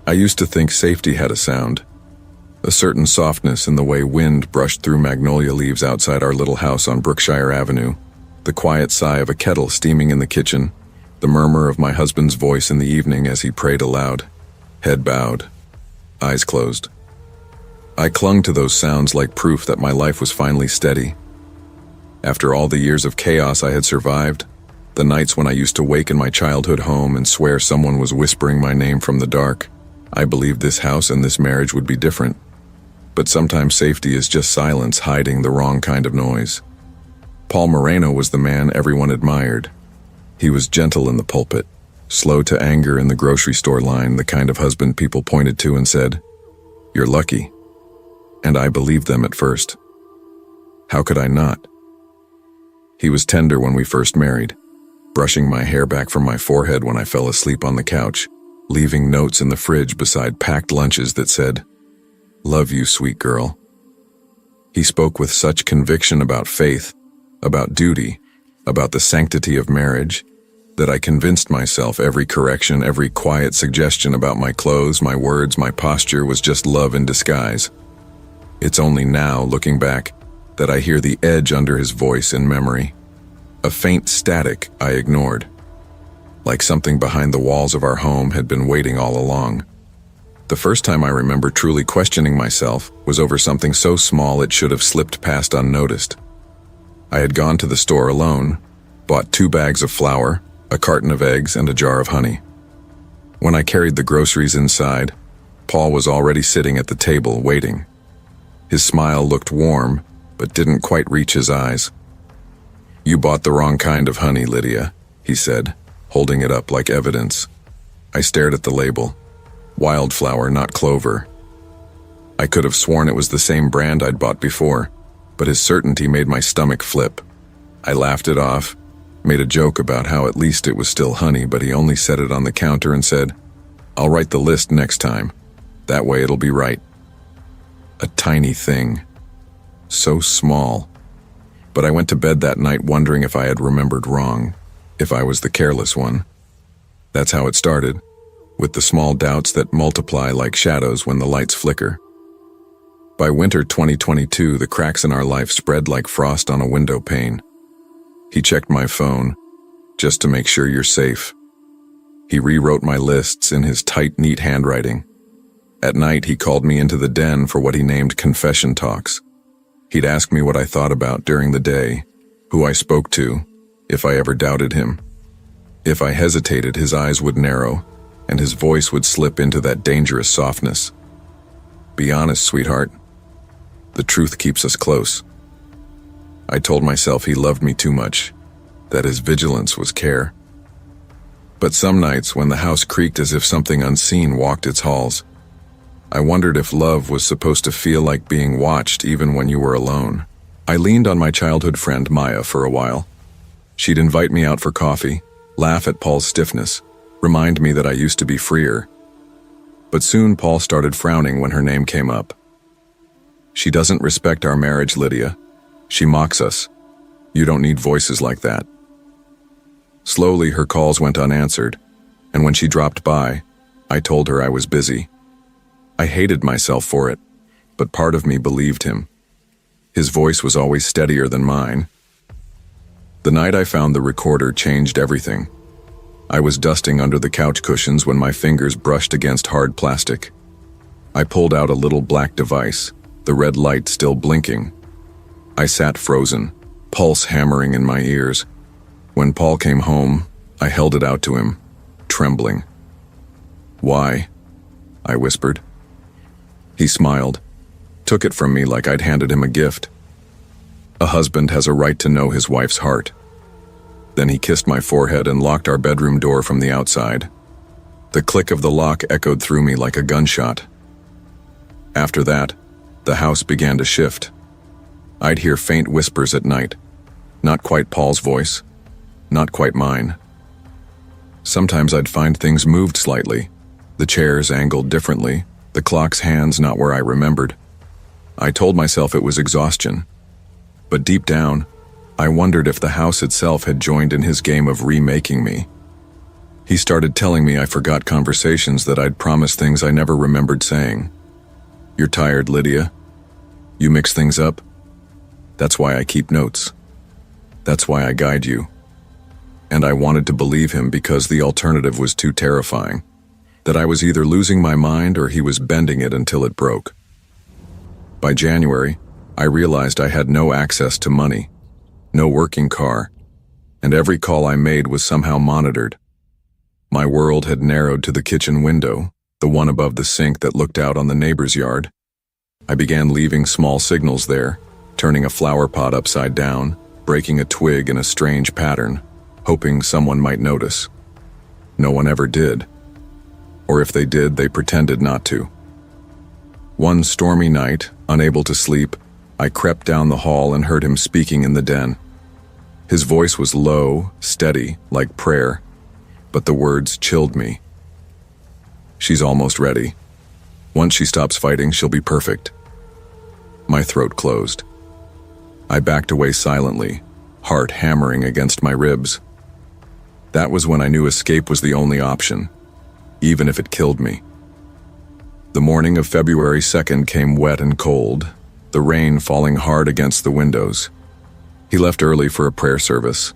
I used to think safety had a sound. A certain softness in the way wind brushed through magnolia leaves outside our little house on Brookshire Avenue, the quiet sigh of a kettle steaming in the kitchen, the murmur of my husband's voice in the evening as he prayed aloud, head bowed, eyes closed. I clung to those sounds like proof that my life was finally steady. After all the years of chaos I had survived, the nights when I used to wake in my childhood home and swear someone was whispering my name from the dark, I believed this house and this marriage would be different. But sometimes safety is just silence hiding the wrong kind of noise. Paul Moreno was the man everyone admired. He was gentle in the pulpit, slow to anger in the grocery store line, the kind of husband people pointed to and said, "You're lucky." And I believed them at first. How could I not? He was tender when we first married, brushing my hair back from my forehead when I fell asleep on the couch, leaving notes in the fridge beside packed lunches that said, "Love you, sweet girl." He spoke with such conviction about faith, about duty, about the sanctity of marriage, that I convinced myself every correction, every quiet suggestion about my clothes, my words, my posture was just love in disguise. It's only now, looking back, that I hear the edge under his voice in memory. A faint static I ignored, like something behind the walls of our home had been waiting all along. The first time I remember truly questioning myself was over something so small it should have slipped past unnoticed. I had gone to the store alone, bought 2 bags of flour, a carton of eggs, and a jar of honey. When I carried the groceries inside, Paul was already sitting at the table waiting. His smile looked warm, but didn't quite reach his eyes. "You bought the wrong kind of honey, Lydia," he said, holding it up like evidence. I stared at the label. Wildflower, not clover. I could have sworn it was the same brand I'd bought before, but his certainty made my stomach flip. I laughed it off, made a joke about how at least it was still honey, but he only set it on the counter and said, "I'll write the list next time. That way it'll be right." A tiny thing. So small. But I went to bed that night wondering if I had remembered wrong, if I was the careless one. That's how it started, with the small doubts that multiply like shadows when the lights flicker. By winter 2022, the cracks in our life spread like frost on a window pane. He checked my phone, just to make sure you're safe. He rewrote my lists in his tight, neat handwriting. At night, he called me into the den for what he named confession talks. He'd ask me what I thought about during the day, who I spoke to, if I ever doubted him. If I hesitated, his eyes would narrow, and his voice would slip into that dangerous softness. "Be honest, sweetheart. The truth keeps us close." I told myself he loved me too much, that his vigilance was care. But some nights, when the house creaked as if something unseen walked its halls, I wondered if love was supposed to feel like being watched even when you were alone. I leaned on my childhood friend Maya for a while. She'd invite me out for coffee, laugh at Paul's stiffness, remind me that I used to be freer. But soon Paul started frowning when her name came up. "She doesn't respect our marriage, Lydia. She mocks us. You don't need voices like that." Slowly, her calls went unanswered, and when she dropped by, I told her I was busy. I hated myself for it, but part of me believed him. His voice was always steadier than mine. The night I found the recorder changed everything. I was dusting under the couch cushions when my fingers brushed against hard plastic. I pulled out a little black device, the red light still blinking. I sat frozen, pulse hammering in my ears. When Paul came home, I held it out to him, trembling. "Why?" I whispered. He smiled, took it from me like I'd handed him a gift. A husband has a right to know his wife's heart. Then he kissed my forehead and locked our bedroom door from the outside. The click of the lock echoed through me like a gunshot. After that, the house began to shift. I'd hear faint whispers at night, not quite Paul's voice, not quite mine. Sometimes I'd find things moved slightly, the chairs angled differently, the clock's hands not where I remembered. I told myself it was exhaustion, but deep down, I wondered if the house itself had joined in his game of remaking me. He started telling me I forgot conversations, that I'd promised things I never remembered saying. "You're tired, Lydia. You mix things up. That's why I keep notes. That's why I guide you." And I wanted to believe him because the alternative was too terrifying, that I was either losing my mind or he was bending it until it broke. By January, I realized I had no access to money, no working car, and every call I made was somehow monitored. My world had narrowed to the kitchen window, the one above the sink that looked out on the neighbor's yard. I began leaving small signals there, turning a flower pot upside down, breaking a twig in a strange pattern, hoping someone might notice. No one ever did. Or if they did, they pretended not to. One stormy night, unable to sleep, I crept down the hall and heard him speaking in the den. His voice was low, steady, like prayer, but the words chilled me. She's almost ready. Once she stops fighting, she'll be perfect. My throat closed. I backed away silently, heart hammering against my ribs. That was when I knew escape was the only option, even if it killed me. The morning of February 2nd came wet and cold, the rain falling hard against the windows. He left early for a prayer service,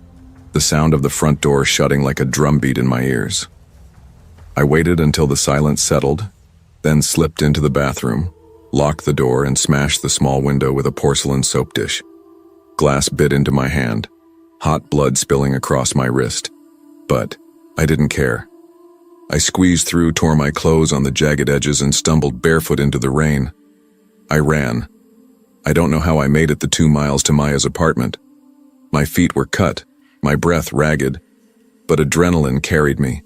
the sound of the front door shutting like a drumbeat in my ears. I waited until the silence settled, then slipped into the bathroom, locked the door, and smashed the small window with a porcelain soap dish. Glass bit into my hand, hot blood spilling across my wrist. But I didn't care. I squeezed through, tore my clothes on the jagged edges, and stumbled barefoot into the rain. I ran. I don't know how I made it the 2 miles to Maya's apartment. My feet were cut, my breath ragged, but adrenaline carried me.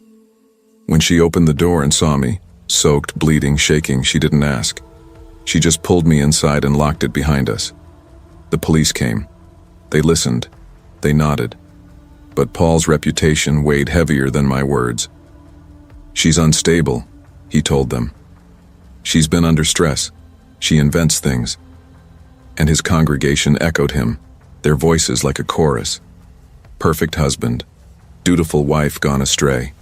When she opened the door and saw me, soaked, bleeding, shaking, she didn't ask. She just pulled me inside and locked it behind us. The police came. They listened. They nodded. But Paul's reputation weighed heavier than my words. She's unstable, he told them. She's been under stress. She invents things. And his congregation echoed him, their voices like a chorus. Perfect husband, dutiful wife gone astray.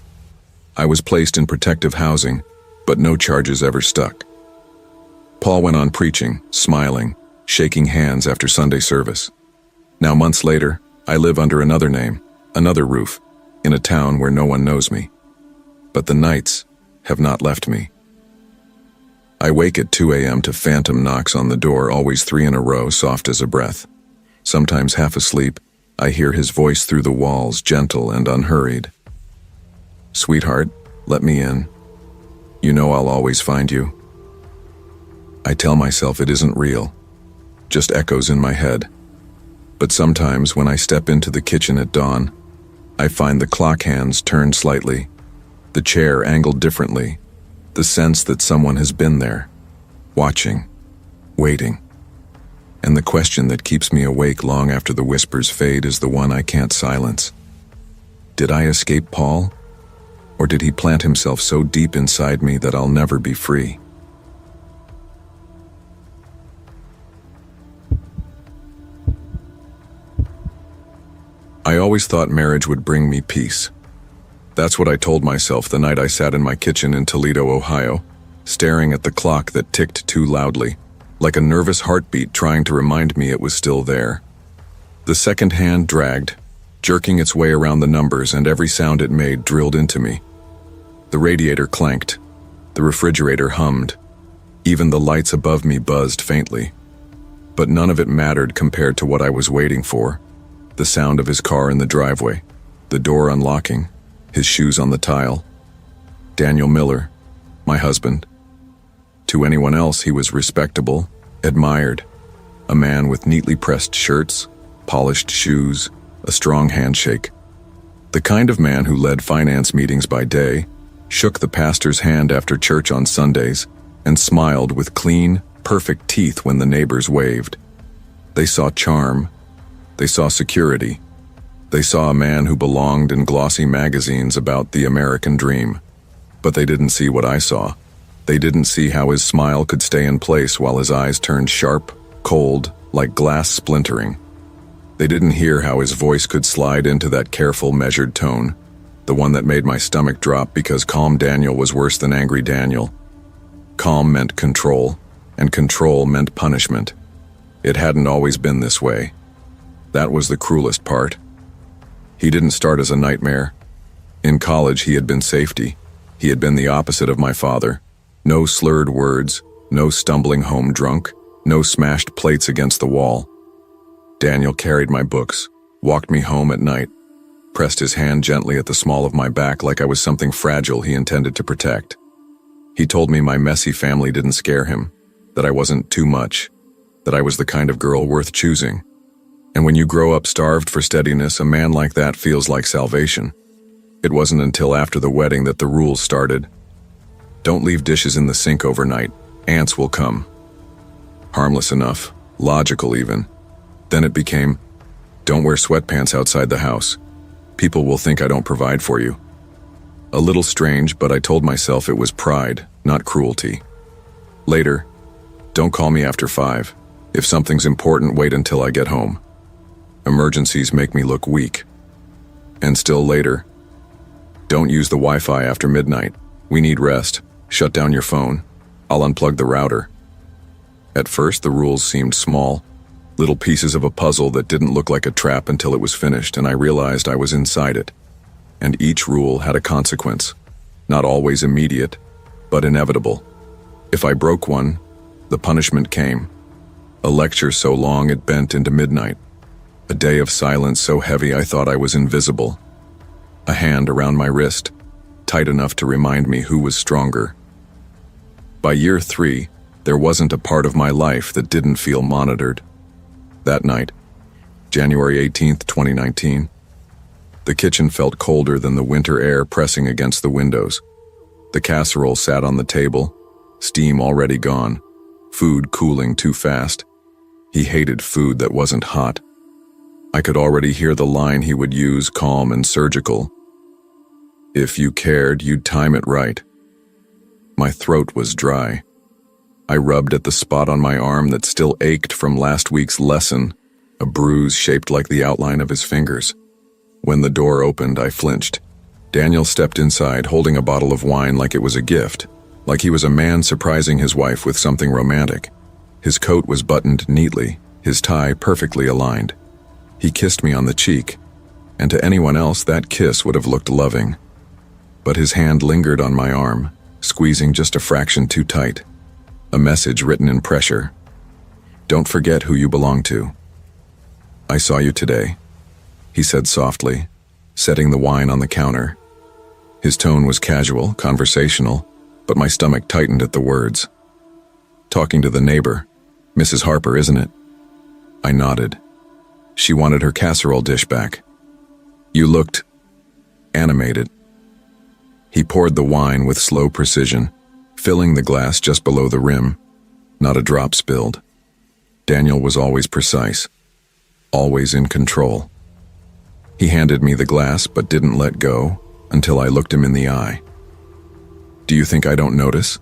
I was placed in protective housing, but no charges ever stuck. Paul went on preaching, smiling, shaking hands after Sunday service. Now, months later, I live under another name, another roof, in a town where no one knows me. But the nights have not left me. I wake at 2 a.m. to phantom knocks on the door, always 3 in a row, soft as a breath. Sometimes half asleep, I hear his voice through the walls, gentle and unhurried. Sweetheart, let me in. You know I'll always find you. I tell myself it isn't real, just echoes in my head. But sometimes when I step into the kitchen at dawn, I find the clock hands turned slightly, the chair angled differently, the sense that someone has been there, watching, waiting. And the question that keeps me awake long after the whispers fade is the one I can't silence. Did I escape Paul? Or did he plant himself so deep inside me that I'll never be free? I always thought marriage would bring me peace. That's what I told myself the night I sat in my kitchen in Toledo, Ohio, staring at the clock that ticked too loudly, like a nervous heartbeat trying to remind me it was still there. The second hand dragged, jerking its way around the numbers, and every sound it made drilled into me. The radiator clanked. The refrigerator hummed. Even the lights above me buzzed faintly. But none of it mattered compared to what I was waiting for. The sound of his car in the driveway, the door unlocking, his shoes on the tile. Daniel Miller, my husband. To anyone else, he was respectable, admired. A man with neatly pressed shirts, polished shoes, a strong handshake. The kind of man who led finance meetings by day, shook the pastor's hand after church on Sundays, and smiled with clean, perfect teeth when the neighbors waved. They saw charm. They saw security. They saw a man who belonged in glossy magazines about the American dream. But they didn't see what I saw. They didn't see how his smile could stay in place while his eyes turned sharp, cold, like glass splintering. They didn't hear how his voice could slide into that careful, measured tone, the one that made my stomach drop because calm Daniel was worse than angry Daniel. Calm meant control, and control meant punishment. It hadn't always been this way. That was the cruelest part. He didn't start as a nightmare. In college, he had been safety. He had been the opposite of my father. No slurred words, no stumbling home drunk, no smashed plates against the wall. Daniel carried my books, walked me home at night, pressed his hand gently at the small of my back like I was something fragile he intended to protect. He told me my messy family didn't scare him, that I wasn't too much, that I was the kind of girl worth choosing. And when you grow up starved for steadiness, a man like that feels like salvation. It wasn't until after the wedding that the rules started. Don't leave dishes in the sink overnight. Ants will come. Harmless enough, logical even. Then it became, Don't wear sweatpants outside the house. People will think I don't provide for you. A little strange, but I told myself it was pride, not cruelty. Later, don't call me after 5. If something's important, wait until I get home. Emergencies make me look weak. And still later, don't use the Wi-Fi after midnight. We need rest. Shut down your phone. I'll unplug the router. At first, the rules seemed small, little pieces of a puzzle that didn't look like a trap until it was finished, and I realized I was inside it. And each rule had a consequence, not always immediate, but inevitable. If I broke one, the punishment came. A lecture so long it bent into midnight. A day of silence so heavy I thought I was invisible. A hand around my wrist, tight enough to remind me who was stronger. By year 3, there wasn't a part of my life that didn't feel monitored. That night, January 18th, 2019, the kitchen felt colder than the winter air pressing against the windows. The casserole sat on the table, steam already gone, food cooling too fast. He hated food that wasn't hot. I could already hear the line he would use, calm and surgical. If you cared, you'd time it right. My throat was dry. I rubbed at the spot on my arm that still ached from last week's lesson, a bruise shaped like the outline of his fingers. When the door opened, I flinched. Daniel stepped inside, holding a bottle of wine like it was a gift, like he was a man surprising his wife with something romantic. His coat was buttoned neatly, his tie perfectly aligned. He kissed me on the cheek, and to anyone else that kiss would have looked loving. But his hand lingered on my arm, squeezing just a fraction too tight. A message written in pressure. Don't forget who you belong to. I saw you today, he said softly, setting the wine on the counter. His tone was casual, conversational, but my stomach tightened at the words. Talking to the neighbor, Mrs. Harper, isn't it? I nodded. She wanted her casserole dish back. You looked animated. He poured the wine with slow precision, filling the glass just below the rim. Not a drop spilled. Daniel was always precise, always in control. He handed me the glass but didn't let go until I looked him in the eye. Do you think I don't notice?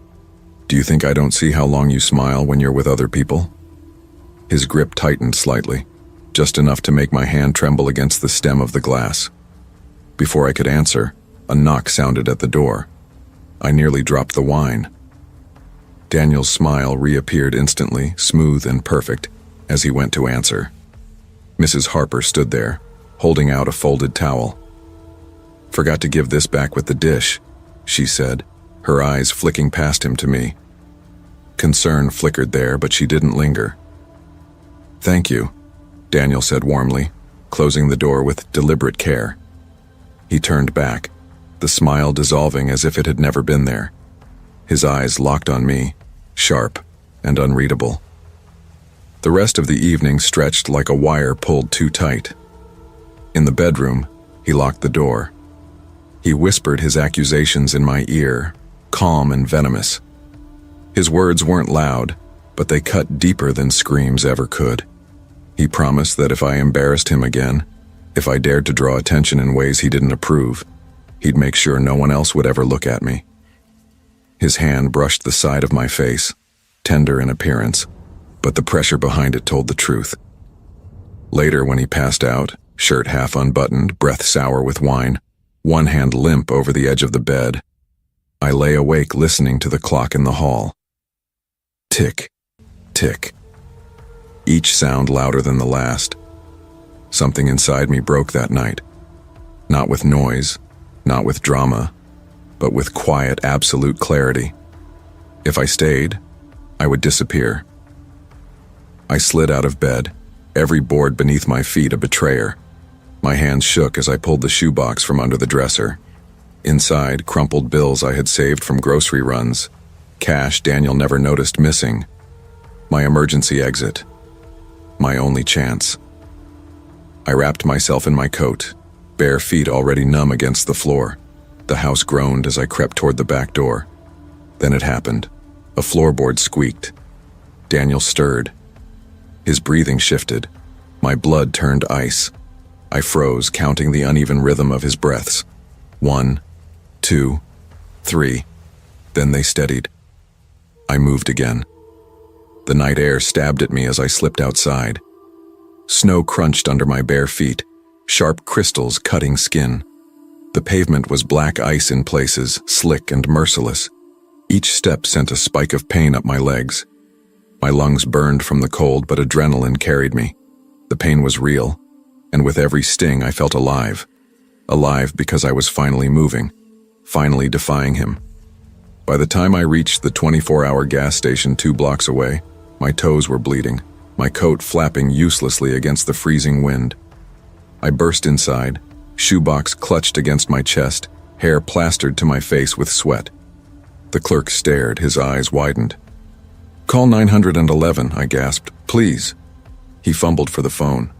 Do you think I don't see how long you smile when you're with other people? His grip tightened slightly, just enough to make my hand tremble against the stem of the glass. Before I could answer, a knock sounded at the door. I nearly dropped the wine. Daniel's smile reappeared instantly, smooth and perfect, as he went to answer. Mrs. Harper stood there, holding out a folded towel. Forgot to give this back with the dish, she said, her eyes flicking past him to me. Concern flickered there, but she didn't linger. Thank you, Daniel said warmly, closing the door with deliberate care. He turned back, the smile dissolving as if it had never been there. His eyes locked on me, sharp and unreadable. The rest of the evening stretched like a wire pulled too tight. In the bedroom, he locked the door. He whispered his accusations in my ear, calm and venomous. His words weren't loud, but they cut deeper than screams ever could. He promised that if I embarrassed him again, if I dared to draw attention in ways he didn't approve, he'd make sure no one else would ever look at me. His hand brushed the side of my face, tender in appearance, but the pressure behind it told the truth. Later, when he passed out, shirt half unbuttoned, breath sour with wine, one hand limp over the edge of the bed, I lay awake listening to the clock in the hall. Tick, tick. Each sound louder than the last. Something inside me broke that night. Not with noise, not with drama, but with quiet, absolute clarity. If I stayed, I would disappear. I slid out of bed, every board beneath my feet a betrayer. My hands shook as I pulled the shoebox from under the dresser. Inside, crumpled bills I had saved from grocery runs, cash Daniel never noticed missing. My emergency exit. My only chance. I wrapped myself in my coat, bare feet already numb against the floor. The house groaned as I crept toward the back door. Then it happened. A floorboard squeaked. Daniel stirred. His breathing shifted. My blood turned ice. I froze, counting the uneven rhythm of his breaths. 1, 2, 3. Then they steadied. I moved again. The night air stabbed at me as I slipped outside. Snow crunched under my bare feet, sharp crystals cutting skin. The pavement was black ice in places, slick and merciless. Each step sent a spike of pain up my legs. My lungs burned from the cold, but adrenaline carried me. The pain was real, and with every sting I felt alive. Alive because I was finally moving, finally defying him. By the time I reached the 24-hour gas station 2 blocks away, my toes were bleeding, my coat flapping uselessly against the freezing wind. I burst inside, shoebox clutched against my chest, hair plastered to my face with sweat. The clerk stared, his eyes widened. "Call 911, I gasped. "Please." He fumbled for the phone.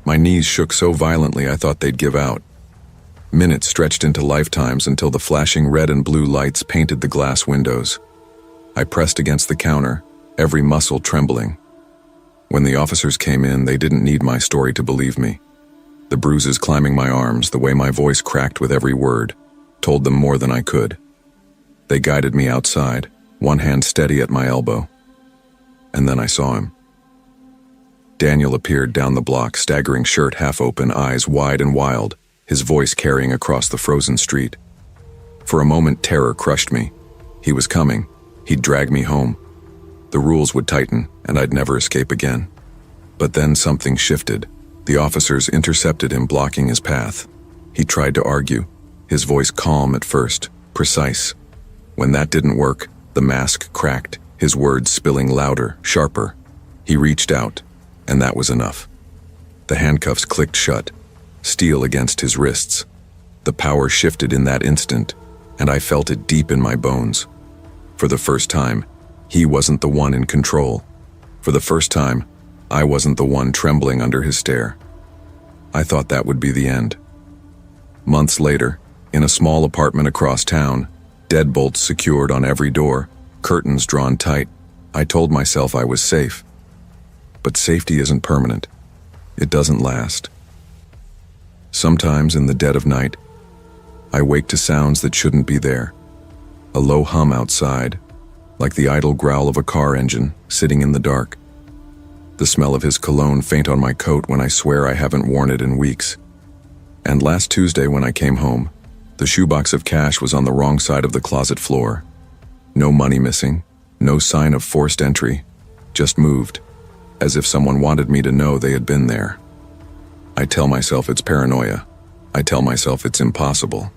My knees shook so violently I thought they'd give out. Minutes stretched into lifetimes until the flashing red and blue lights painted the glass windows. I pressed against the counter, every muscle trembling. When the officers came in, they didn't need my story to believe me. The bruises climbing my arms, the way my voice cracked with every word, told them more than I could. They guided me outside, one hand steady at my elbow. And then I saw him. Daniel appeared down the block, staggering shirt half open, eyes wide and wild, his voice carrying across the frozen street. For a moment, terror crushed me. He was coming. He'd drag me home. The rules would tighten, and I'd never escape again. But then something shifted. The officers intercepted him, blocking his path. He tried to argue, his voice calm at first, precise. When that didn't work, the mask cracked, his words spilling louder, sharper. He reached out, and that was enough. The handcuffs clicked shut, steel against his wrists. The power shifted in that instant, and I felt it deep in my bones. For the first time, he wasn't the one in control. For the first time, I wasn't the one trembling under his stare. I thought that would be the end. Months later, in a small apartment across town, deadbolts secured on every door, curtains drawn tight, I told myself I was safe. But safety isn't permanent. It doesn't last. Sometimes in the dead of night, I wake to sounds that shouldn't be there. A low hum outside, like the idle growl of a car engine sitting in the dark. The smell of his cologne faint on my coat when I swear I haven't worn it in weeks. And last Tuesday when I came home, the shoebox of cash was on the wrong side of the closet floor. No money missing, no sign of forced entry, just moved, as if someone wanted me to know they had been there. I tell myself it's paranoia. I tell myself it's impossible.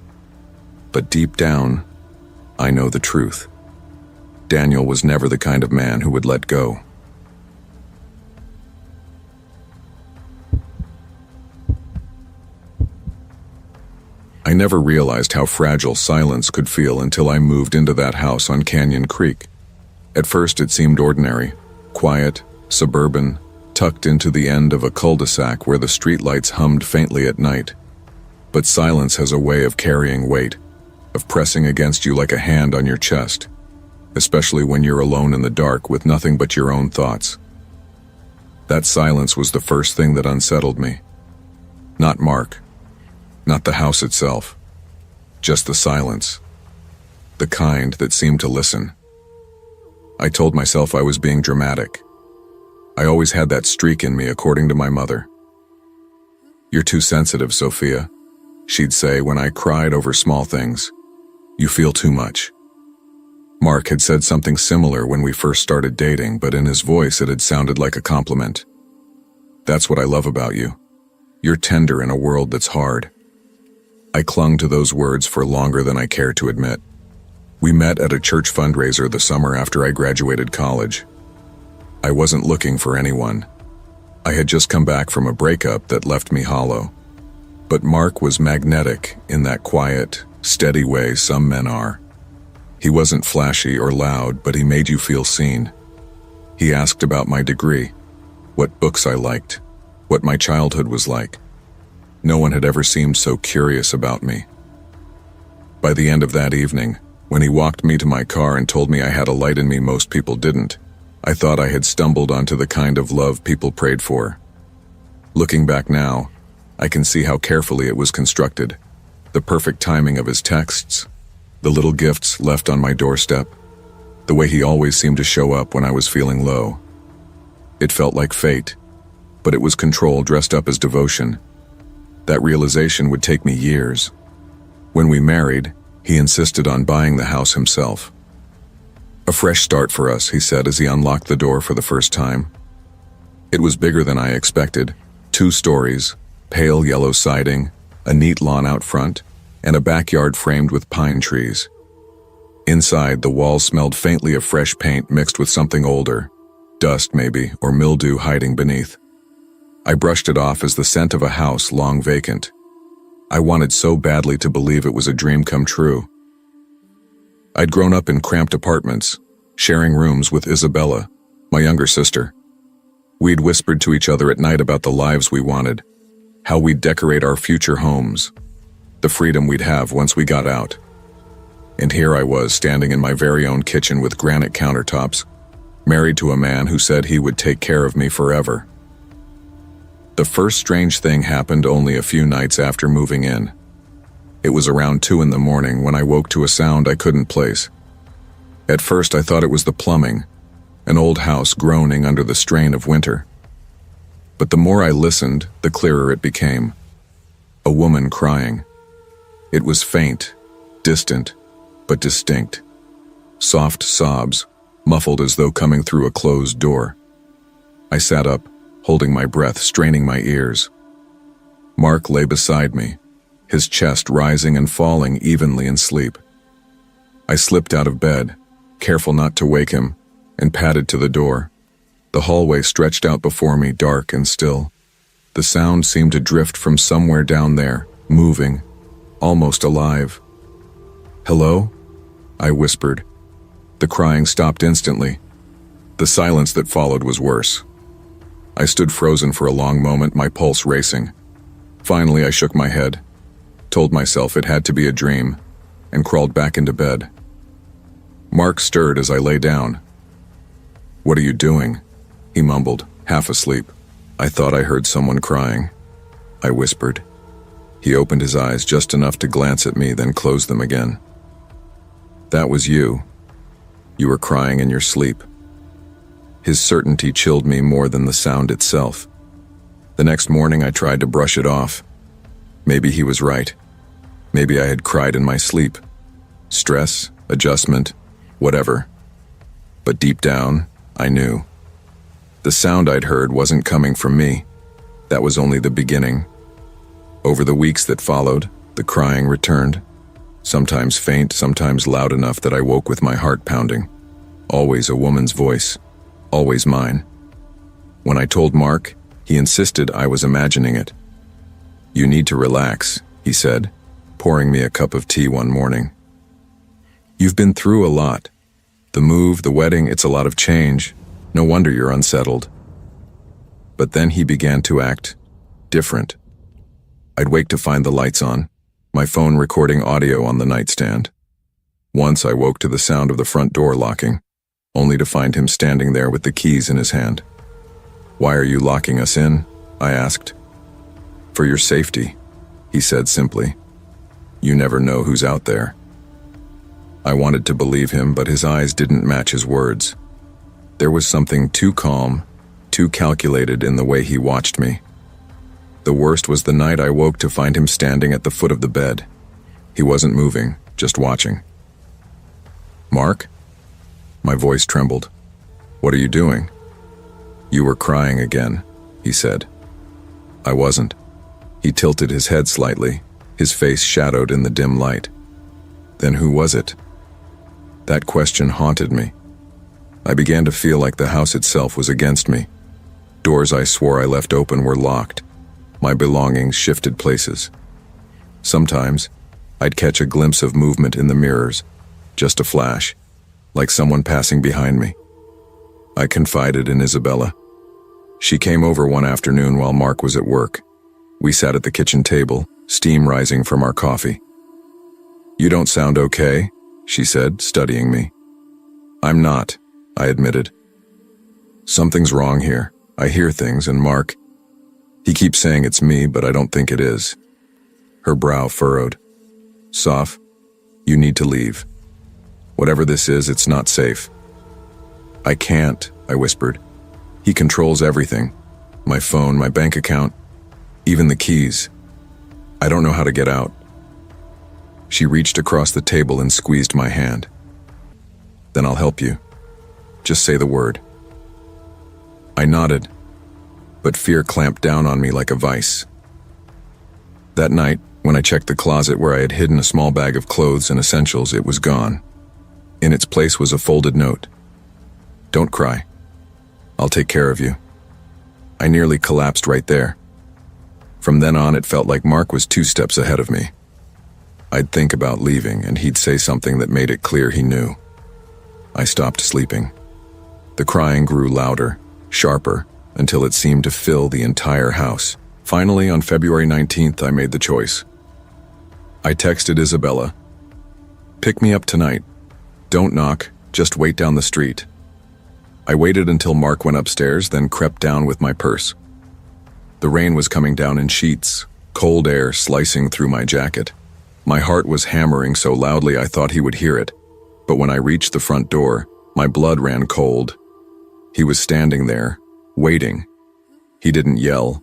But deep down, I know the truth. Daniel was never the kind of man who would let go. I never realized how fragile silence could feel until I moved into that house on Canyon Creek. At first it seemed ordinary, quiet, suburban, tucked into the end of a cul-de-sac where the streetlights hummed faintly at night. But silence has a way of carrying weight, of pressing against you like a hand on your chest, especially when you're alone in the dark with nothing but your own thoughts. That silence was the first thing that unsettled me. Not Mark. Not the house itself. Just the silence. The kind that seemed to listen. I told myself I was being dramatic. I always had that streak in me, according to my mother. "You're too sensitive, Sophia," she'd say when I cried over small things. "You feel too much." Mark had said something similar when we first started dating, but in his voice it had sounded like a compliment. "That's what I love about you. You're tender in a world that's hard." I clung to those words for longer than I cared to admit. We met at a church fundraiser the summer after I graduated college. I wasn't looking for anyone. I had just come back from a breakup that left me hollow. But Mark was magnetic in that quiet, steady way some men are. He wasn't flashy or loud, but he made you feel seen. He asked about my degree, what books I liked, what my childhood was like. No one had ever seemed so curious about me. By the end of that evening, when he walked me to my car and told me I had a light in me most people didn't, I thought I had stumbled onto the kind of love people prayed for. Looking back now, I can see how carefully it was constructed. The perfect timing of his texts, the little gifts left on my doorstep, the way he always seemed to show up when I was feeling low. It felt like fate, but it was control dressed up as devotion. That realization would take me years. When we married, he insisted on buying the house himself. A fresh start for us, he said as he unlocked the door for the first time. It was bigger than I expected. 2 stories, pale yellow siding, a neat lawn out front, and a backyard framed with pine trees. Inside, the walls smelled faintly of fresh paint mixed with something older, dust maybe, or mildew hiding beneath. I brushed it off as the scent of a house long vacant. I wanted so badly to believe it was a dream come true. I'd grown up in cramped apartments, sharing rooms with Isabella, my younger sister. We'd whispered to each other at night about the lives we wanted, how we'd decorate our future homes, the freedom we'd have once we got out. And here I was standing in my very own kitchen with granite countertops, married to a man who said he would take care of me forever. The first strange thing happened only a few nights after moving in. It was around 2 in the morning when I woke to a sound I couldn't place. At first I thought it was the plumbing, an old house groaning under the strain of winter. But the more I listened, the clearer it became. A woman crying. It was faint, distant, but distinct. Soft sobs, muffled as though coming through a closed door. I sat up, holding my breath, straining my ears. Mark lay beside me, his chest rising and falling evenly in sleep. I slipped out of bed, careful not to wake him, and padded to the door. The hallway stretched out before me, dark and still. The sound seemed to drift from somewhere down there, moving, almost alive. "Hello?" I whispered. The crying stopped instantly. The silence that followed was worse. I stood frozen for a long moment, my pulse racing. Finally, I shook my head, told myself it had to be a dream, and crawled back into bed. Mark stirred as I lay down. "What are you doing?" he mumbled, half asleep. "I thought I heard someone crying," I whispered. He opened his eyes just enough to glance at me, then closed them again. "That was you. You were crying in your sleep." His certainty chilled me more than the sound itself. The next morning I tried to brush it off. Maybe he was right. Maybe I had cried in my sleep. Stress, adjustment, whatever. But deep down, I knew. The sound I'd heard wasn't coming from me. That was only the beginning. Over the weeks that followed, the crying returned. Sometimes faint, sometimes loud enough that I woke with my heart pounding. Always a woman's voice. Always mine. When I told Mark, he insisted I was imagining it. "You need to relax," he said, pouring me a cup of tea one morning. "You've been through a lot. The move, the wedding, it's a lot of change. No wonder you're unsettled." But then he began to act different. I'd wake to find the lights on, my phone recording audio on the nightstand. Once I woke to the sound of the front door locking, only to find him standing there with the keys in his hand. "Why are you locking us in?" I asked. "For your safety," he said simply. "You never know who's out there." I wanted to believe him, but his eyes didn't match his words. There was something too calm, too calculated in the way he watched me. The worst was the night I woke to find him standing at the foot of the bed. He wasn't moving, just watching. "Mark?" My voice trembled. "What are you doing?" "You were crying again," he said. I wasn't. He tilted his head slightly, his face shadowed in the dim light. Then who was it? That question haunted me. I began to feel like the house itself was against me. Doors I swore I left open were locked. My belongings shifted places. Sometimes, I'd catch a glimpse of movement in the mirrors, just a flash, like someone passing behind me. I confided in Isabella. She came over one afternoon while Mark was at work. We sat at the kitchen table, steam rising from our coffee. "You don't sound okay," she said, studying me. "I'm not," I admitted. "Something's wrong here. I hear things, and Mark..." He keeps saying it's me, but I don't think it is. Her brow furrowed. Soph, you need to leave. Whatever this is, it's not safe. I can't, I whispered. He controls everything. My phone, my bank account, even the keys. I don't know how to get out. She reached across the table and squeezed my hand. Then I'll help you. Just say the word. I nodded, but fear clamped down on me like a vice. That night, when I checked the closet where I had hidden a small bag of clothes and essentials, it was gone. In its place was a folded note. Don't cry. I'll take care of you. I nearly collapsed right there. From then on, it felt like Mark was 2 steps ahead of me. I'd think about leaving, and he'd say something that made it clear he knew. I stopped sleeping. The crying grew louder, sharper, until it seemed to fill the entire house. Finally, on February 19th, I made the choice. I texted Isabella. Pick me up tonight. Don't knock, just wait down the street. I waited until Mark went upstairs, then crept down with my purse. The rain was coming down in sheets, cold air slicing through my jacket. My heart was hammering so loudly I thought he would hear it, but when I reached the front door, my blood ran cold. He was standing there, waiting. He didn't yell.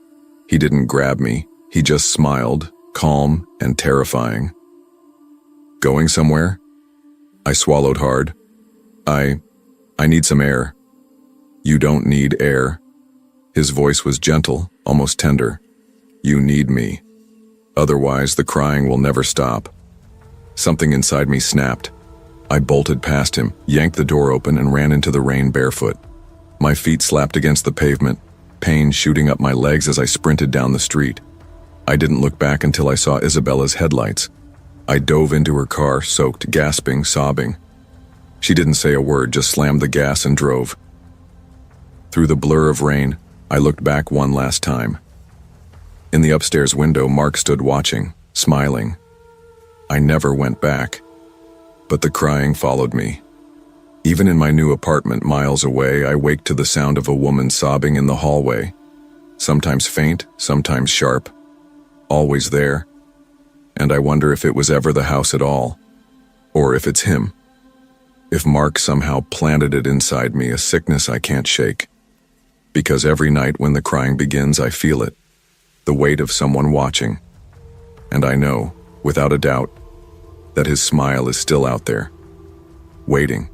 He didn't grab me. He just smiled, calm and terrifying. Going somewhere? I swallowed hard. I need some air. You don't need air. His voice was gentle, almost tender. You need me. Otherwise, the crying will never stop. Something inside me snapped. I bolted past him, yanked the door open, and ran into the rain barefoot. My feet slapped against the pavement, pain shooting up my legs as I sprinted down the street. I didn't look back until I saw Isabella's headlights. I dove into her car, soaked, gasping, sobbing. She didn't say a word, just slammed the gas and drove. Through the blur of rain, I looked back one last time. In the upstairs window, Mark stood watching, smiling. I never went back, but the crying followed me. Even in my new apartment miles away, I waked to the sound of a woman sobbing in the hallway. Sometimes faint, sometimes sharp. Always there. And I wonder if it was ever the house at all. Or if it's him. If Mark somehow planted it inside me, a sickness I can't shake. Because every night when the crying begins, I feel it. The weight of someone watching. And I know, without a doubt, that his smile is still out there. Waiting.